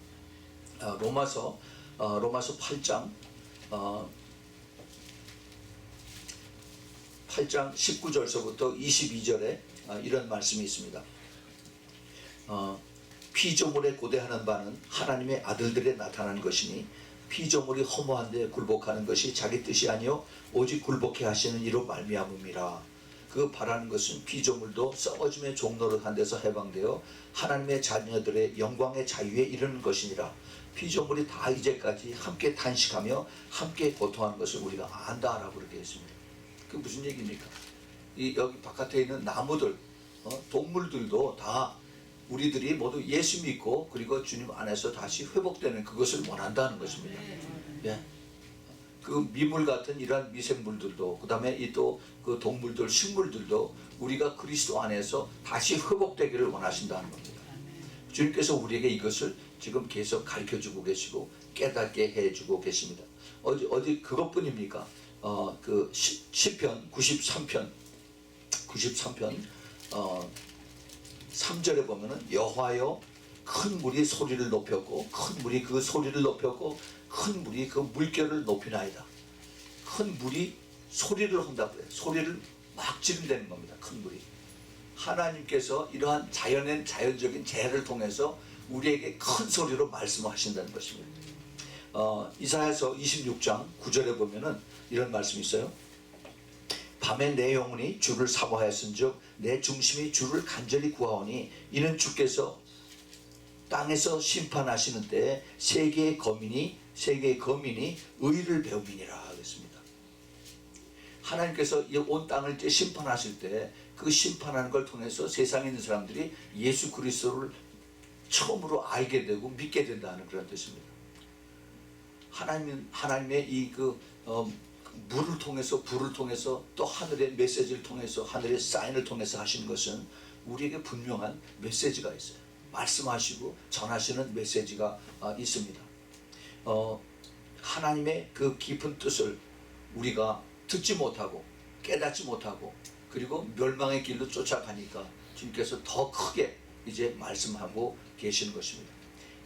로마서 8장 19절서부터 22절에 이런 말씀이 있습니다. 피조물에 고대하는 바는 하나님의 아들들에 나타난 것이니 피조물이 허무한데 굴복하는 것이 자기 뜻이 아니요 오직 굴복해 하시는 이로 말미암음이라. 그 바라는 것은 피조물도 썩어짐의 종노릇한 데서 해방되어 하나님의 자녀들의 영광의 자유에 이르는 것이니라. 피조물이 다 이제까지 함께 탄식하며 함께 고통하는 것을 우리가 안다라고 그렇게 했습니다. 그게 무슨 얘기입니까? 여기 바깥에 있는 나무들, 동물들도 다 우리들이 모두 예수 믿고 그리고 주님 안에서 다시 회복되는 그것을 원한다는 것입니다. 예. 그 미물 같은 이러한 미생물들도 그 다음에 또 그 동물들, 식물들도 우리가 그리스도 안에서 다시 회복되기를 원하신다는 겁니다. 주님께서 우리에게 이것을 지금 계속 가르쳐주고 계시고 깨닫게 해주고 계십니다. 어디 그것뿐입니까? 그 시편 93편 3절에 보면은 여호와여 큰 물이 소리를 높였고 큰 물이 그 소리를 높였고 큰 물이 그 물결을 높이나이다. 큰 물이 소리를 한다고 해요. 소리를 막 지른다는 겁니다. 큰 물이 하나님께서 이러한 자연적인 재해를 통해서 우리에게 큰 소리로 말씀하신다는 것입니다. 이사야서 26장 9절에 보면은 이런 말씀이 있어요. 밤에 내 영혼이 주를 사모하였은즉 내 중심이 주를 간절히 구하오니 이는 주께서 땅에서 심판하시는 때에 세계의 거민이 의를 배움이니라 하겠습니다. 하나님께서 이 온 땅을 이제 심판하실 때 그 심판하는 걸 통해서 세상에 있는 사람들이 예수 그리스도를 처음으로 알게 되고 믿게 된다는 그런 뜻입니다. 하나님의 이 물을 통해서 불을 통해서 또 하늘의 메시지를 통해서 하늘의 사인을 통해서 하시는 것은 우리에게 분명한 메시지가 있어요. 말씀하시고 전하시는 메시지가 있습니다. 하나님의 그 깊은 뜻을 우리가 듣지 못하고 깨닫지 못하고 그리고 멸망의 길로 쫓아가니까 주님께서 더 크게 이제 말씀하고 계시는 것입니다.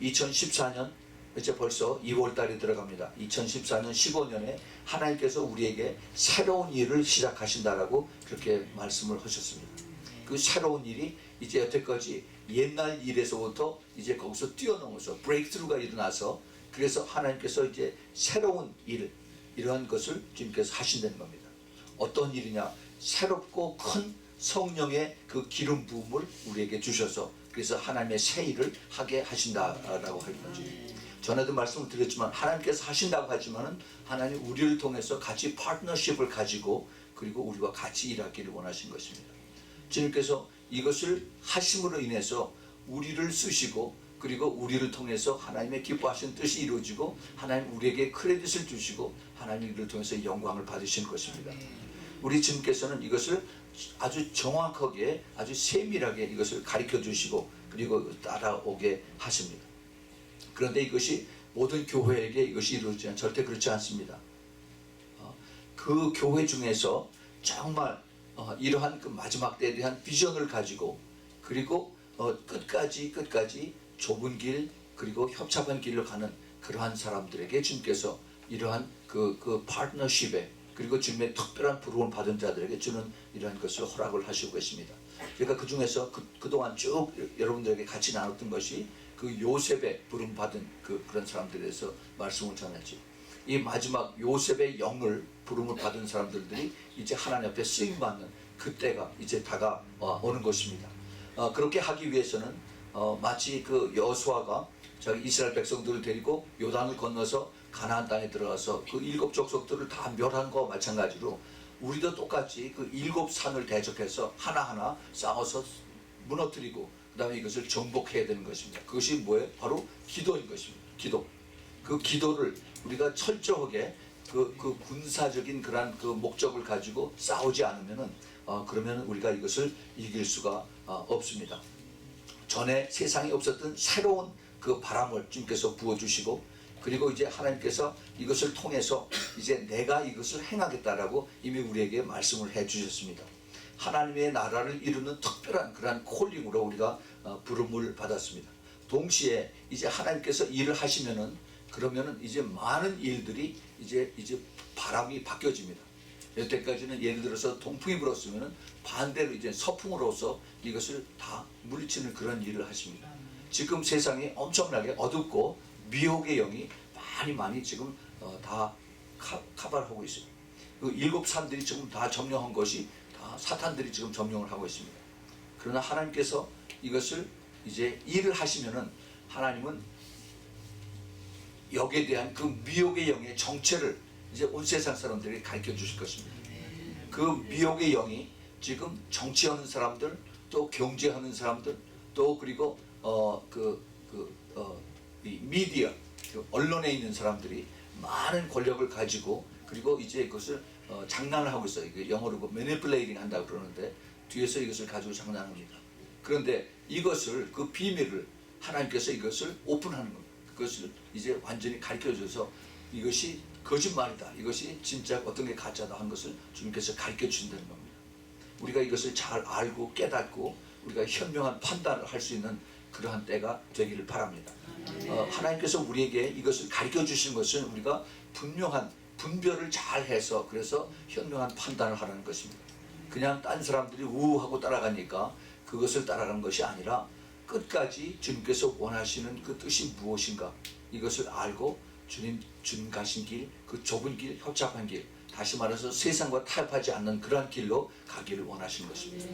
2014년 이제 벌써 2월 달에 들어갑니다. 2014년 15년에 하나님께서 우리에게 새로운 일을 시작하신다라고 그렇게 말씀을 하셨습니다. 그 새로운 일이 이제 여태까지 옛날 일에서부터 이제 거기서 뛰어넘어서 브레이크스루가 일어나서 그래서 하나님께서 이제 새로운 일 이러한 것을 주님께서 하신다는 겁니다. 어떤 일이냐? 새롭고 큰 성령의 그 기름 부음을 우리에게 주셔서 그래서 하나님의 새 일을 하게 하신다라고 하는 거죠. 전에도 말씀을 드렸지만 하나님께서 하신다고 하지만은 하나님 우리를 통해서 같이 파트너십을 가지고 그리고 우리와 같이 일하기를 원하신 것입니다. 주님께서 이것을 하심으로 인해서 우리를 쓰시고 그리고 우리를 통해서 하나님의 기뻐하신 뜻이 이루어지고 하나님 우리에게 크레딧을 주시고 하나님 이를 통해서 영광을 받으시는 것입니다. 우리 주님께서는 이것을 아주 정확하게 아주 세밀하게 이것을 가르쳐 주시고 그리고 따라오게 하십니다. 그런데 이것이 모든 교회에게 이것이 이루어지는 절대 그렇지 않습니다. 그 교회 중에서 정말 이러한 그 마지막 때에 대한 비전을 가지고 그리고 끝까지 좁은 길 그리고 협착한 길로 가는 그러한 사람들에게 주님께서 이러한 그 파트너십에 그리고 주님의 특별한 부름을 받은 자들에게 주는 이러한 것을 허락을 하시고 계십니다. 제가 그 중에서 그동안 쭉 여러분들에게 같이 나눴던 것이 그 요셉의 부름 받은 그런 사람들에 대해서 말씀을 전했죠. 이 마지막 요셉의 영을 부름을 받은 사람들이 이제 하나님 앞에 쓰임 받는 그때가 이제 다가오는 것입니다. 그렇게 하기 위해서는 마치 그 여호수아가 자기 이스라엘 백성들을 데리고 요단을 건너서 가나안 땅에 들어가서 그 7 족속들을 다 멸한 거와 마찬가지로 우리도 똑같이 그 7 산을 대적해서 하나하나 싸워서 무너뜨리고 그 다음에 이것을 정복해야 되는 것입니다. 그것이 뭐예요? 바로 기도인 것입니다. 기도. 그 기도를 우리가 철저하게 그 군사적인 그런 그 목적을 가지고 싸우지 않으면은 그러면 우리가 이것을 이길 수가 없습니다. 전에 세상에 없었던 새로운 그 바람을 주님께서 부어주시고 그리고 이제 하나님께서 이것을 통해서 이제 내가 이것을 행하겠다라고 이미 우리에게 말씀을 해 주셨습니다. 하나님의 나라를 이루는 특별한 그러한 콜링으로 우리가 부름을 받았습니다. 동시에 이제 하나님께서 일을 하시면은 그러면은 이제 많은 일들이 이제 바람이 바뀌어집니다. 여태까지는 예를 들어서 동풍이 불었으면은 반대로 이제 서풍으로서 이것을 다 물리치는 그런 일을 하십니다. 지금 세상이 엄청나게 어둡고 미혹의 영이 많이 지금 다 카바하고 있습니다. 그 7 산들이 지금 다 점령한 것이 다 사탄들이 지금 점령을 하고 있습니다. 그러나 하나님께서 이것을 이제 일을 하시면은 하나님은 여기에 대한 그 미혹의 영의 정체를 이제 온 세상 사람들이 가르쳐 주실 것입니다. 그 미혹의 영이 지금 정치하는 사람들, 또 경제하는 사람들, 또 그리고 이 미디어, 그 언론에 있는 사람들이 많은 권력을 가지고 그리고 이제 그것을 장난을 하고 있어요. 영어로 매니플레이팅 한다고 그러는데 뒤에서 이것을 가지고 장난합니다. 그런데 이것을 그 비밀을 하나님께서 이것을 오픈하는 겁니다. 그것을 이제 완전히 가르쳐줘서 이것이 거짓말이다, 이것이 진짜 어떤 게 가짜다 한 것을 주님께서 가르쳐 주신다는 겁니다. 우리가 이것을 잘 알고 깨닫고 우리가 현명한 판단을 할 수 있는 그러한 때가 되기를 바랍니다. 하나님께서 우리에게 이것을 가르쳐 주시는 것은 우리가 분명한 분별을 잘 해서 그래서 현명한 판단을 하라는 것입니다. 그냥 딴 사람들이 우하고 따라가니까 그것을 따라가는 것이 아니라 끝까지 주님께서 원하시는 그 뜻이 무엇인가 이것을 알고 주님 가신 길, 그 좁은 길, 협착한 길, 다시 말해서 세상과 타협하지 않는 그러한 길로 가기를 원하시는 것입니다.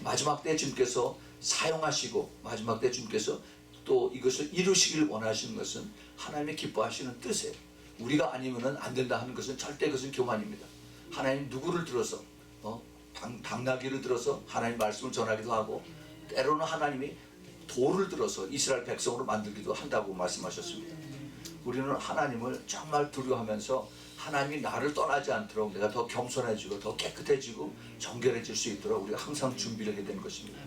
마지막 때 주님께서 사용하시고 마지막 때 주님께서 또 이것을 이루시길 원하시는 것은 하나님의 기뻐하시는 뜻이에요. 우리가 아니면은 안 된다 하는 것은 절대 그것은 교만입니다. 하나님 누구를 들어서 당나귀를 들어서 하나님 말씀을 전하기도 하고 때로는 하나님이 돌을 들어서 이스라엘 백성으로 만들기도 한다고 말씀하셨습니다. 우리는 하나님을 정말 두려워하면서 하나님이 나를 떠나지 않도록 내가 더 겸손해지고 더 깨끗해지고 정결해질 수 있도록 우리가 항상 준비를 해야 되는 것입니다.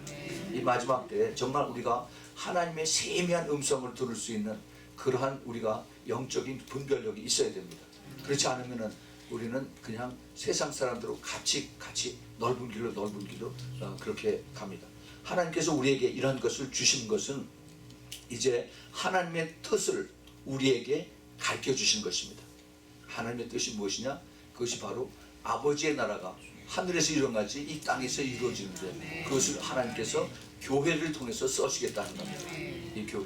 이 마지막 때에 정말 우리가 하나님의 세미한 음성을 들을 수 있는 그러한 우리가 영적인 분별력이 있어야 됩니다. 그렇지 않으면은 우리는 그냥 세상 사람들로 같이 넓은 길로 그렇게 갑니다. 하나님께서 우리에게 이런 것을 주신 것은 이제 하나님의 뜻을 우리에게 가르쳐 주신 것입니다. 하나님의 뜻이 무엇이냐? 그것이 바로 아버지의 나라가 하늘에서 일어나지 이 땅에서 이루어지는데 그것을 하나님께서 교회를 통해서 써시겠다는 겁니다. 이 교회.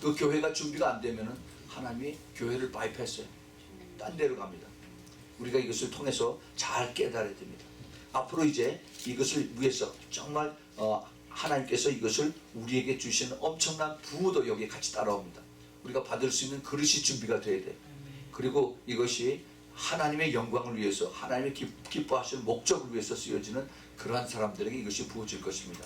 그 교회가 준비가 안 되면은 하나님이 교회를 바이패스해요. 딴 데로 갑니다. 우리가 이것을 통해서 잘 깨달아야 됩니다. 앞으로 이제 이것을 위해서 정말 하나님께서 이것을 우리에게 주시는 엄청난 부도 여기에 같이 따라옵니다. 우리가 받을 수 있는 그릇이 준비가 돼야 돼요. 그리고 이것이 하나님의 영광을 위해서 하나님의 기뻐하시는 목적을 위해서 쓰여지는 그러한 사람들에게 이것이 부어질 것입니다.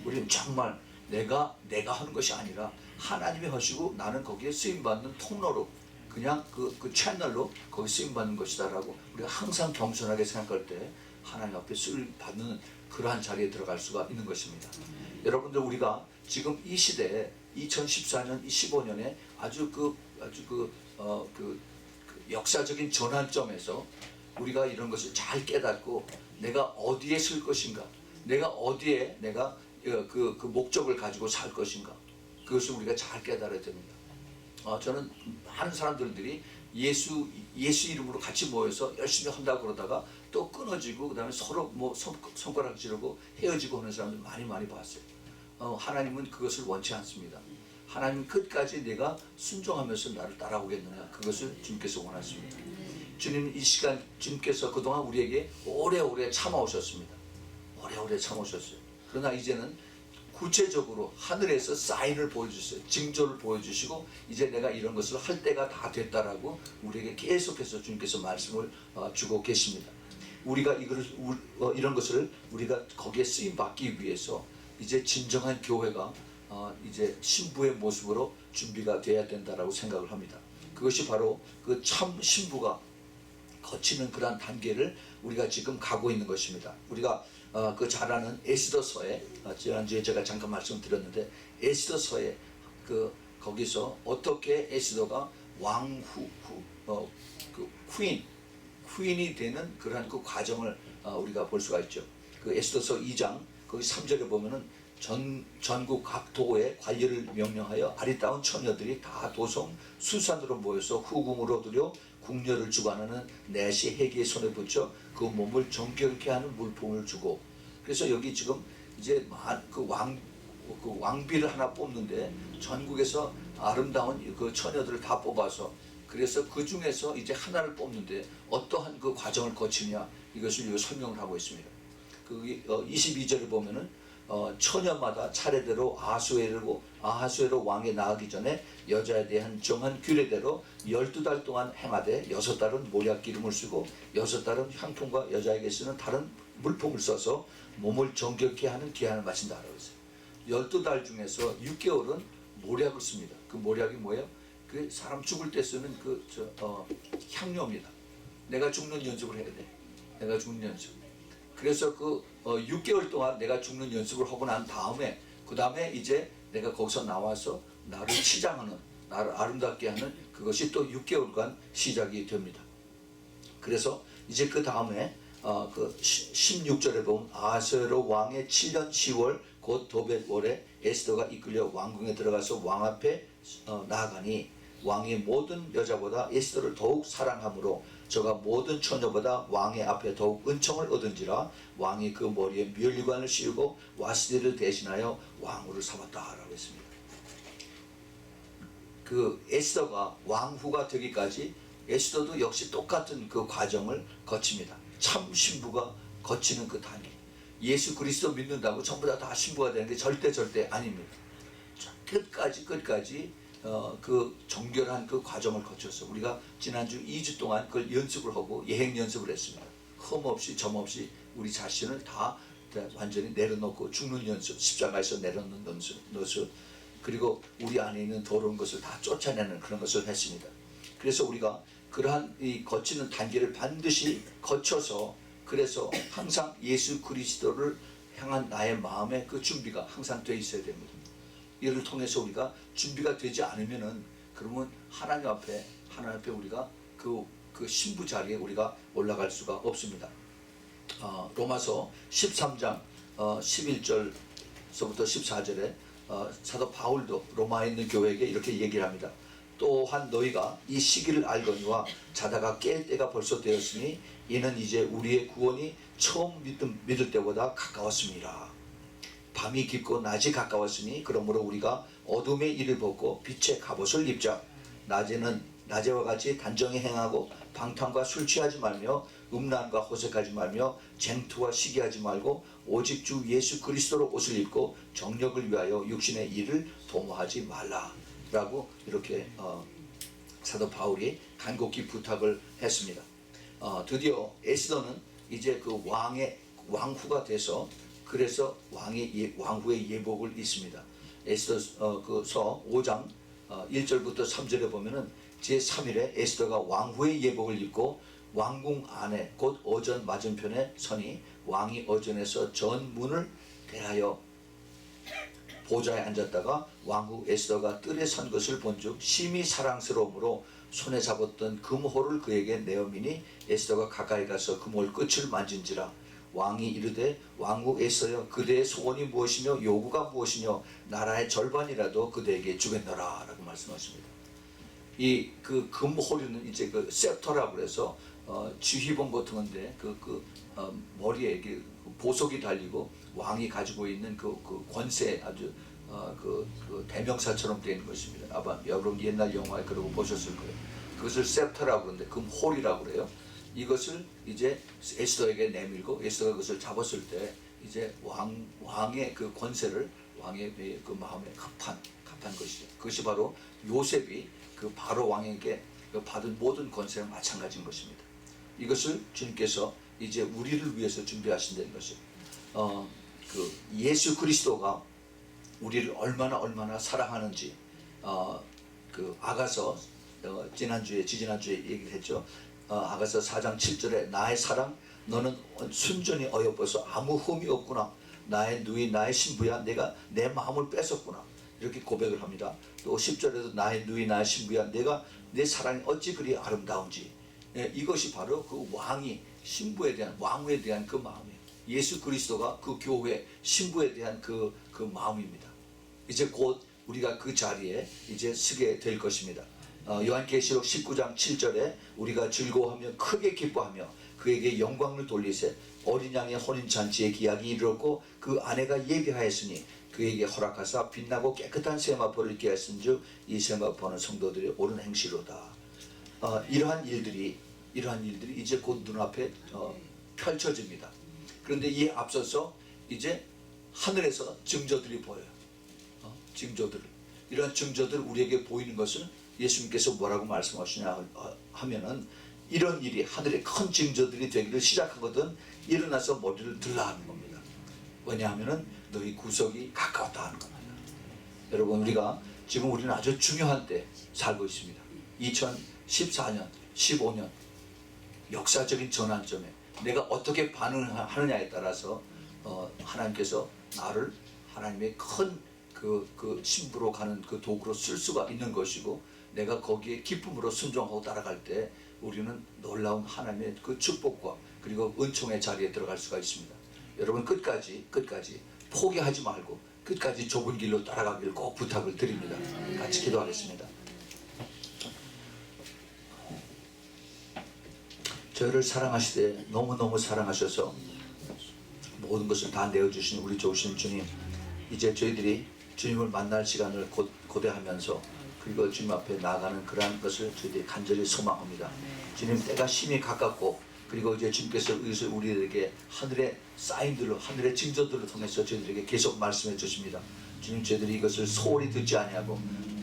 우리는 정말 내가 하는 것이 아니라 하나님이 하시고 나는 거기에 쓰임받는 통로로 그냥 그 채널로 거기 쓰임받는 것이다 라고 우리가 항상 겸손하게 생각할 때 하나님 앞에 쓰임받는 그러한 자리에 들어갈 수가 있는 것입니다. 여러분들 우리가 지금 이 시대에 2014년, 15년에 아주 그 역사적인 전환점에서 우리가 이런 것을 잘 깨닫고 내가 어디에 쓸 것인가, 내가 어디에 내가 그 목적을 가지고 살 것인가, 그것을 우리가 잘 깨달아야 됩니다. 저는 많은 사람들이 예수 이름으로 같이 모여서 열심히 한다고 그러다가 또 끊어지고 그 다음에 서로 뭐 손가락 지르고 헤어지고 하는 사람들 많이 봤어요. 하나님은 그것을 원치 않습니다. 하나님 끝까지 내가 순종하면서 나를 따라오겠느냐, 그것을 주님께서 원하십니다. 주님 이 시간 주님께서 그동안 우리에게 오래오래 참아오셨습니다. 오래오래 참아오셨어요. 그러나 이제는 구체적으로 하늘에서 사인을 보여주셨어요. 징조를 보여주시고 이제 내가 이런 것을 할 때가 다 됐다라고 우리에게 계속해서 주님께서 말씀을 주고 계십니다. 우리가 이런 것을 우리가 거기에 쓰임 받기 위해서 이제 진정한 교회가 이제 신부의 모습으로 준비가 되어야 된다라고 생각을 합니다. 그것이 바로 그 참 신부가 거치는 그러한 단계를 우리가 지금 가고 있는 것입니다. 우리가 그 잘 아는 에스더서에 지난주에 제가 잠깐 말씀드렸는데 에스더서에 거기서 어떻게 에스더가 퀸이 되는 그러한 그 과정을 우리가 볼 수가 있죠. 그 에스더서 2장 거기 3절에 보면은 전국 각 도에 관리를 명령하여 아리따운 처녀들이 다 도성 수산으로 모여서 후궁으로 들여 궁녀를 주관하는 내시 해기의 손에 붙여 그 몸을 정결케 하는 물품을 주고, 그래서 여기 지금 이제 그 왕비를 하나 뽑는데 전국에서 아름다운 그 처녀들을 다 뽑아서 그래서 그 중에서 이제 하나를 뽑는데 어떠한 그 과정을 거치냐 이것을 설명을 하고 있습니다. 그 22절에 보면은 처녀마다 차례대로 아하수에로 왕에 나가기 전에 여자에 대한 정한 규례대로 12달 동안 행하되 6달은 모략 기름을 쓰고 6달은 향품과 여자에게 쓰는 다른 물품을 써서 몸을 정결케 하는 기한을 마친다라고 했어요. 12달 중에서 6개월은 모략을 씁니다. 그 모략이 뭐예요? 그 사람 죽을 때 쓰는 향료입니다. 내가 죽는 연습을 해야 돼. 내가 죽는 연습. 그래서 6개월 동안 내가 죽는 연습을 하고 난 다음에 그 다음에 이제 내가 거기서 나와서 나를 치장하는, 나를 아름답게 하는 그것이 또 6개월간 시작이 됩니다. 그래서 이제 그 다음에 16절에 보면 아하수에로 왕의 7년 10월 곧 도벳월에 에스더가 이끌려 왕궁에 들어가서 왕 앞에 나아가니 왕이 모든 여자보다 에스더를 더욱 사랑하므로 저가 모든 처녀보다 왕의 앞에 더욱 은총을 얻은지라 왕이 그 머리에 멸류관을 씌우고 와스디를 대신하여 왕후를 삼았다라고 했습니다. 그 에스더가 왕후가 되기까지 에스더도 역시 똑같은 그 과정을 거칩니다. 참 신부가 거치는 그 단계. 예수 그리스도 믿는다고 전부 다 신부가 되는 게 절대 아닙니다. 끝까지 그 정결한 그 과정을 거쳐서 우리가 지난주 2주 동안 그걸 연습을 하고 예행 연습을 했습니다. 흠 없이 점 없이 우리 자신을 다 완전히 내려놓고 죽는 연습, 십자가에서 내려놓는 연습, 그리고 우리 안에 있는 더러운 것을 다 쫓아내는 그런 것을 했습니다. 그래서 우리가 그러한 이 거치는 단계를 반드시 거쳐서 그래서 항상 예수 그리스도를 향한 나의 마음의 그 준비가 항상 돼 있어야 됩니다. 이를 통해서 우리가 준비가 되지 않으면은 그러면 하나님 앞에 우리가 그 신부 자리에 우리가 올라갈 수가 없습니다. 로마서 13장 11절서부터 14절에 사도 바울도 로마에 있는 교회에게 이렇게 얘기를 합니다. 또한 너희가 이 시기를 알거니와 자다가 깰 때가 벌써 되었으니 이는 이제 우리의 구원이 처음 믿을 때보다 가까웠습니다. 밤이 깊고 낮이 가까웠으니 그러므로 우리가 어둠의 일을 벗고 빛의 갑옷을 입자. 낮에와 같이 단정히 행하고 방탕과 술 취하지 말며 음란과 호색하지 말며 쟁투와 시기하지 말고 오직 주 예수 그리스도로 옷을 입고 정력을 위하여 육신의 일을 도모하지 말라라고 이렇게 사도 바울이 간곡히 부탁을 했습니다. 드디어 에스더는 이제 그 왕후가 돼서 그래서 왕후의 예복을 입습니다. 에스더서 5장 1절부터 3절에 보면은 제3일에 에스더가 왕후의 예복을 입고 왕궁 안에 곧 어전 맞은편에 서니 왕이 어전에서 전문을 대하여 보좌에 앉았다가 왕후 에스더가 뜰에 선 것을 본즉 심히 사랑스러움으로 손에 잡았던 금호를 그에게 내어미니 에스더가 가까이 가서 금홀 끝을 만진지라. 왕이 이르되 왕후 에스더여 그대의 소원이 무엇이며 요구가 무엇이며 나라의 절반이라도 그대에게 주겠노라 라고 말씀하십니다. 이 그 금호리는 이제 그 셉터라고 해서 지휘봉 같은 건데 머리에 이렇게 보석이 달리고 왕이 가지고 있는 그 권세 아주 그 대명사처럼 되는 것입니다. 아마 여러분 옛날 영화에 그러고 보셨을 거예요. 그것을 셉터라고 그러는데 금홀이라고 그래요. 이것을 이제 에스더에게 내밀고 에스더가 그것을 잡았을 때 이제 왕의 그 권세를 왕의 그 마음에 합한 것이죠. 그것이 바로 요셉이 그 바로 왕에게 받은 모든 권세와 마찬가지인 것입니다. 이것을 주님께서 이제 우리를 위해서 준비하신다는 것이죠. 그 예수 그리스도가 우리를 얼마나 사랑하는지 그 아가서 지지난주에 얘기를 했죠. 아가서 4장 7절에 나의 사랑 너는 순전히 어여뻐서 아무 흠이 없구나. 나의 누이 나의 신부야 내가 내 마음을 뺏었구나. 이렇게 고백을 합니다. 또 10절에도 나의 누이 나의 신부야 내가 내 사랑이 어찌 그리 아름다운지. 이것이 바로 그 왕이 신부에 대한 왕후에 대한 그 마음이에요. 예수 그리스도가 그 교회 신부에 대한 그 마음입니다. 이제 곧 우리가 그 자리에 이제 서게 될 것입니다. 요한계시록 19장 7절에 우리가 즐거워하며 크게 기뻐하며 그에게 영광을 돌리세 어린 양의 혼인잔치의 기약이 이르렀고 그 아내가 예비하였으니 그에게 허락하사 빛나고 깨끗한 세마포를 입게 하였은즉 이 세마포는 성도들의 옳은 행실로다. 이러한 일들이 이제 곧 눈앞에 펼쳐집니다. 그런데 이에 앞서서 이제 하늘에서 징조들이 보여요. 이러한 징조들 우리에게 보이는 것은 예수님께서 뭐라고 말씀하시냐 하면은 이런 일이 하늘에 큰 징조들이 되기를 시작하거든 일어나서 머리를 들라 하는 겁니다. 왜냐하면은 너희 구속이 가까웠다 하는 겁니다. 여러분 우리는 아주 중요한 때 살고 있습니다. 2014년, 15년 역사적인 전환점에 내가 어떻게 반응하느냐에 따라서 하나님께서 나를 하나님의 큰 그 신부로 가는 그 도구로 쓸 수가 있는 것이고 내가 거기에 기쁨으로 순종하고 따라갈 때 우리는 놀라운 하나님의 그 축복과 그리고 은총의 자리에 들어갈 수가 있습니다. 여러분 끝까지 포기하지 말고 끝까지 좁은 길로 따라가기를 꼭 부탁을 드립니다. 같이 기도하겠습니다. 저를 사랑하시되 너무너무 사랑하셔서 모든 것을 다 내어주신 우리 좋으신 주님, 이제 저희들이 주님을 만날 시간을 고대하면서 그리고 주님 앞에 나아가는 그러한 것을 저희들이 간절히 소망합니다. 주님, 때가 심히 가깝고 그리고 이제 주님께서 이것을 우리들에게 하늘의 사인들로, 하늘의 징조들을 통해서 저희들에게 계속 말씀해 주십니다. 주님, 저희들이 이것을 소홀히 듣지 아니하고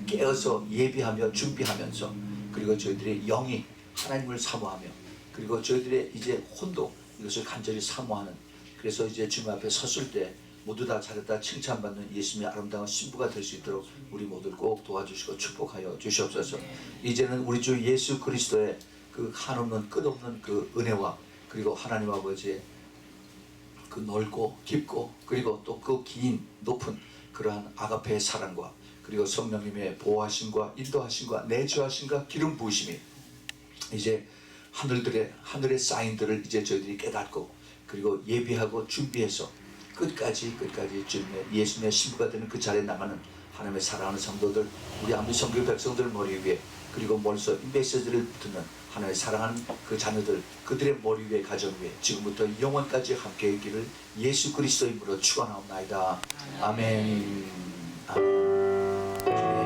깨어서 예비하며 준비하면서, 그리고 저희들의 영이 하나님을 사모하며, 그리고 저희들의 이제 혼도 이것을 간절히 사모하는, 그래서 이제 주님 앞에 섰을 때 모두 다 잘했다 칭찬받는 예수님의 아름다운 신부가 될 수 있도록 우리 모두 꼭 도와주시고 축복하여 주시옵소서. 이제는 우리 주 예수 그리스도의 그 한없는 끝없는 그 은혜와, 그리고 하나님 아버지의 그 넓고 깊고 그리고 또 그 긴 높은 그러한 아가페의 사랑과, 그리고 성령님의 보호하심과 인도하심과 내주하심과 기름 부으심이 이제 하늘의 사인들을 이제 저희들이 깨닫고, 그리고 예비하고 준비해서 끝까지 주님의 예수님의 신부가 되는 그 자리에 나가는 하나님의 사랑하는 성도들, 우리 아무 성교 백성들 머리 위에, 그리고 멀리서 이 메시지를 듣는 하나님의 사랑하는 그 자녀들, 그들의 머리 위에, 가정 위에 지금부터 영원까지 함께 있기를 예수 그리스도의 이름으로 축원하옵나이다. 아멘.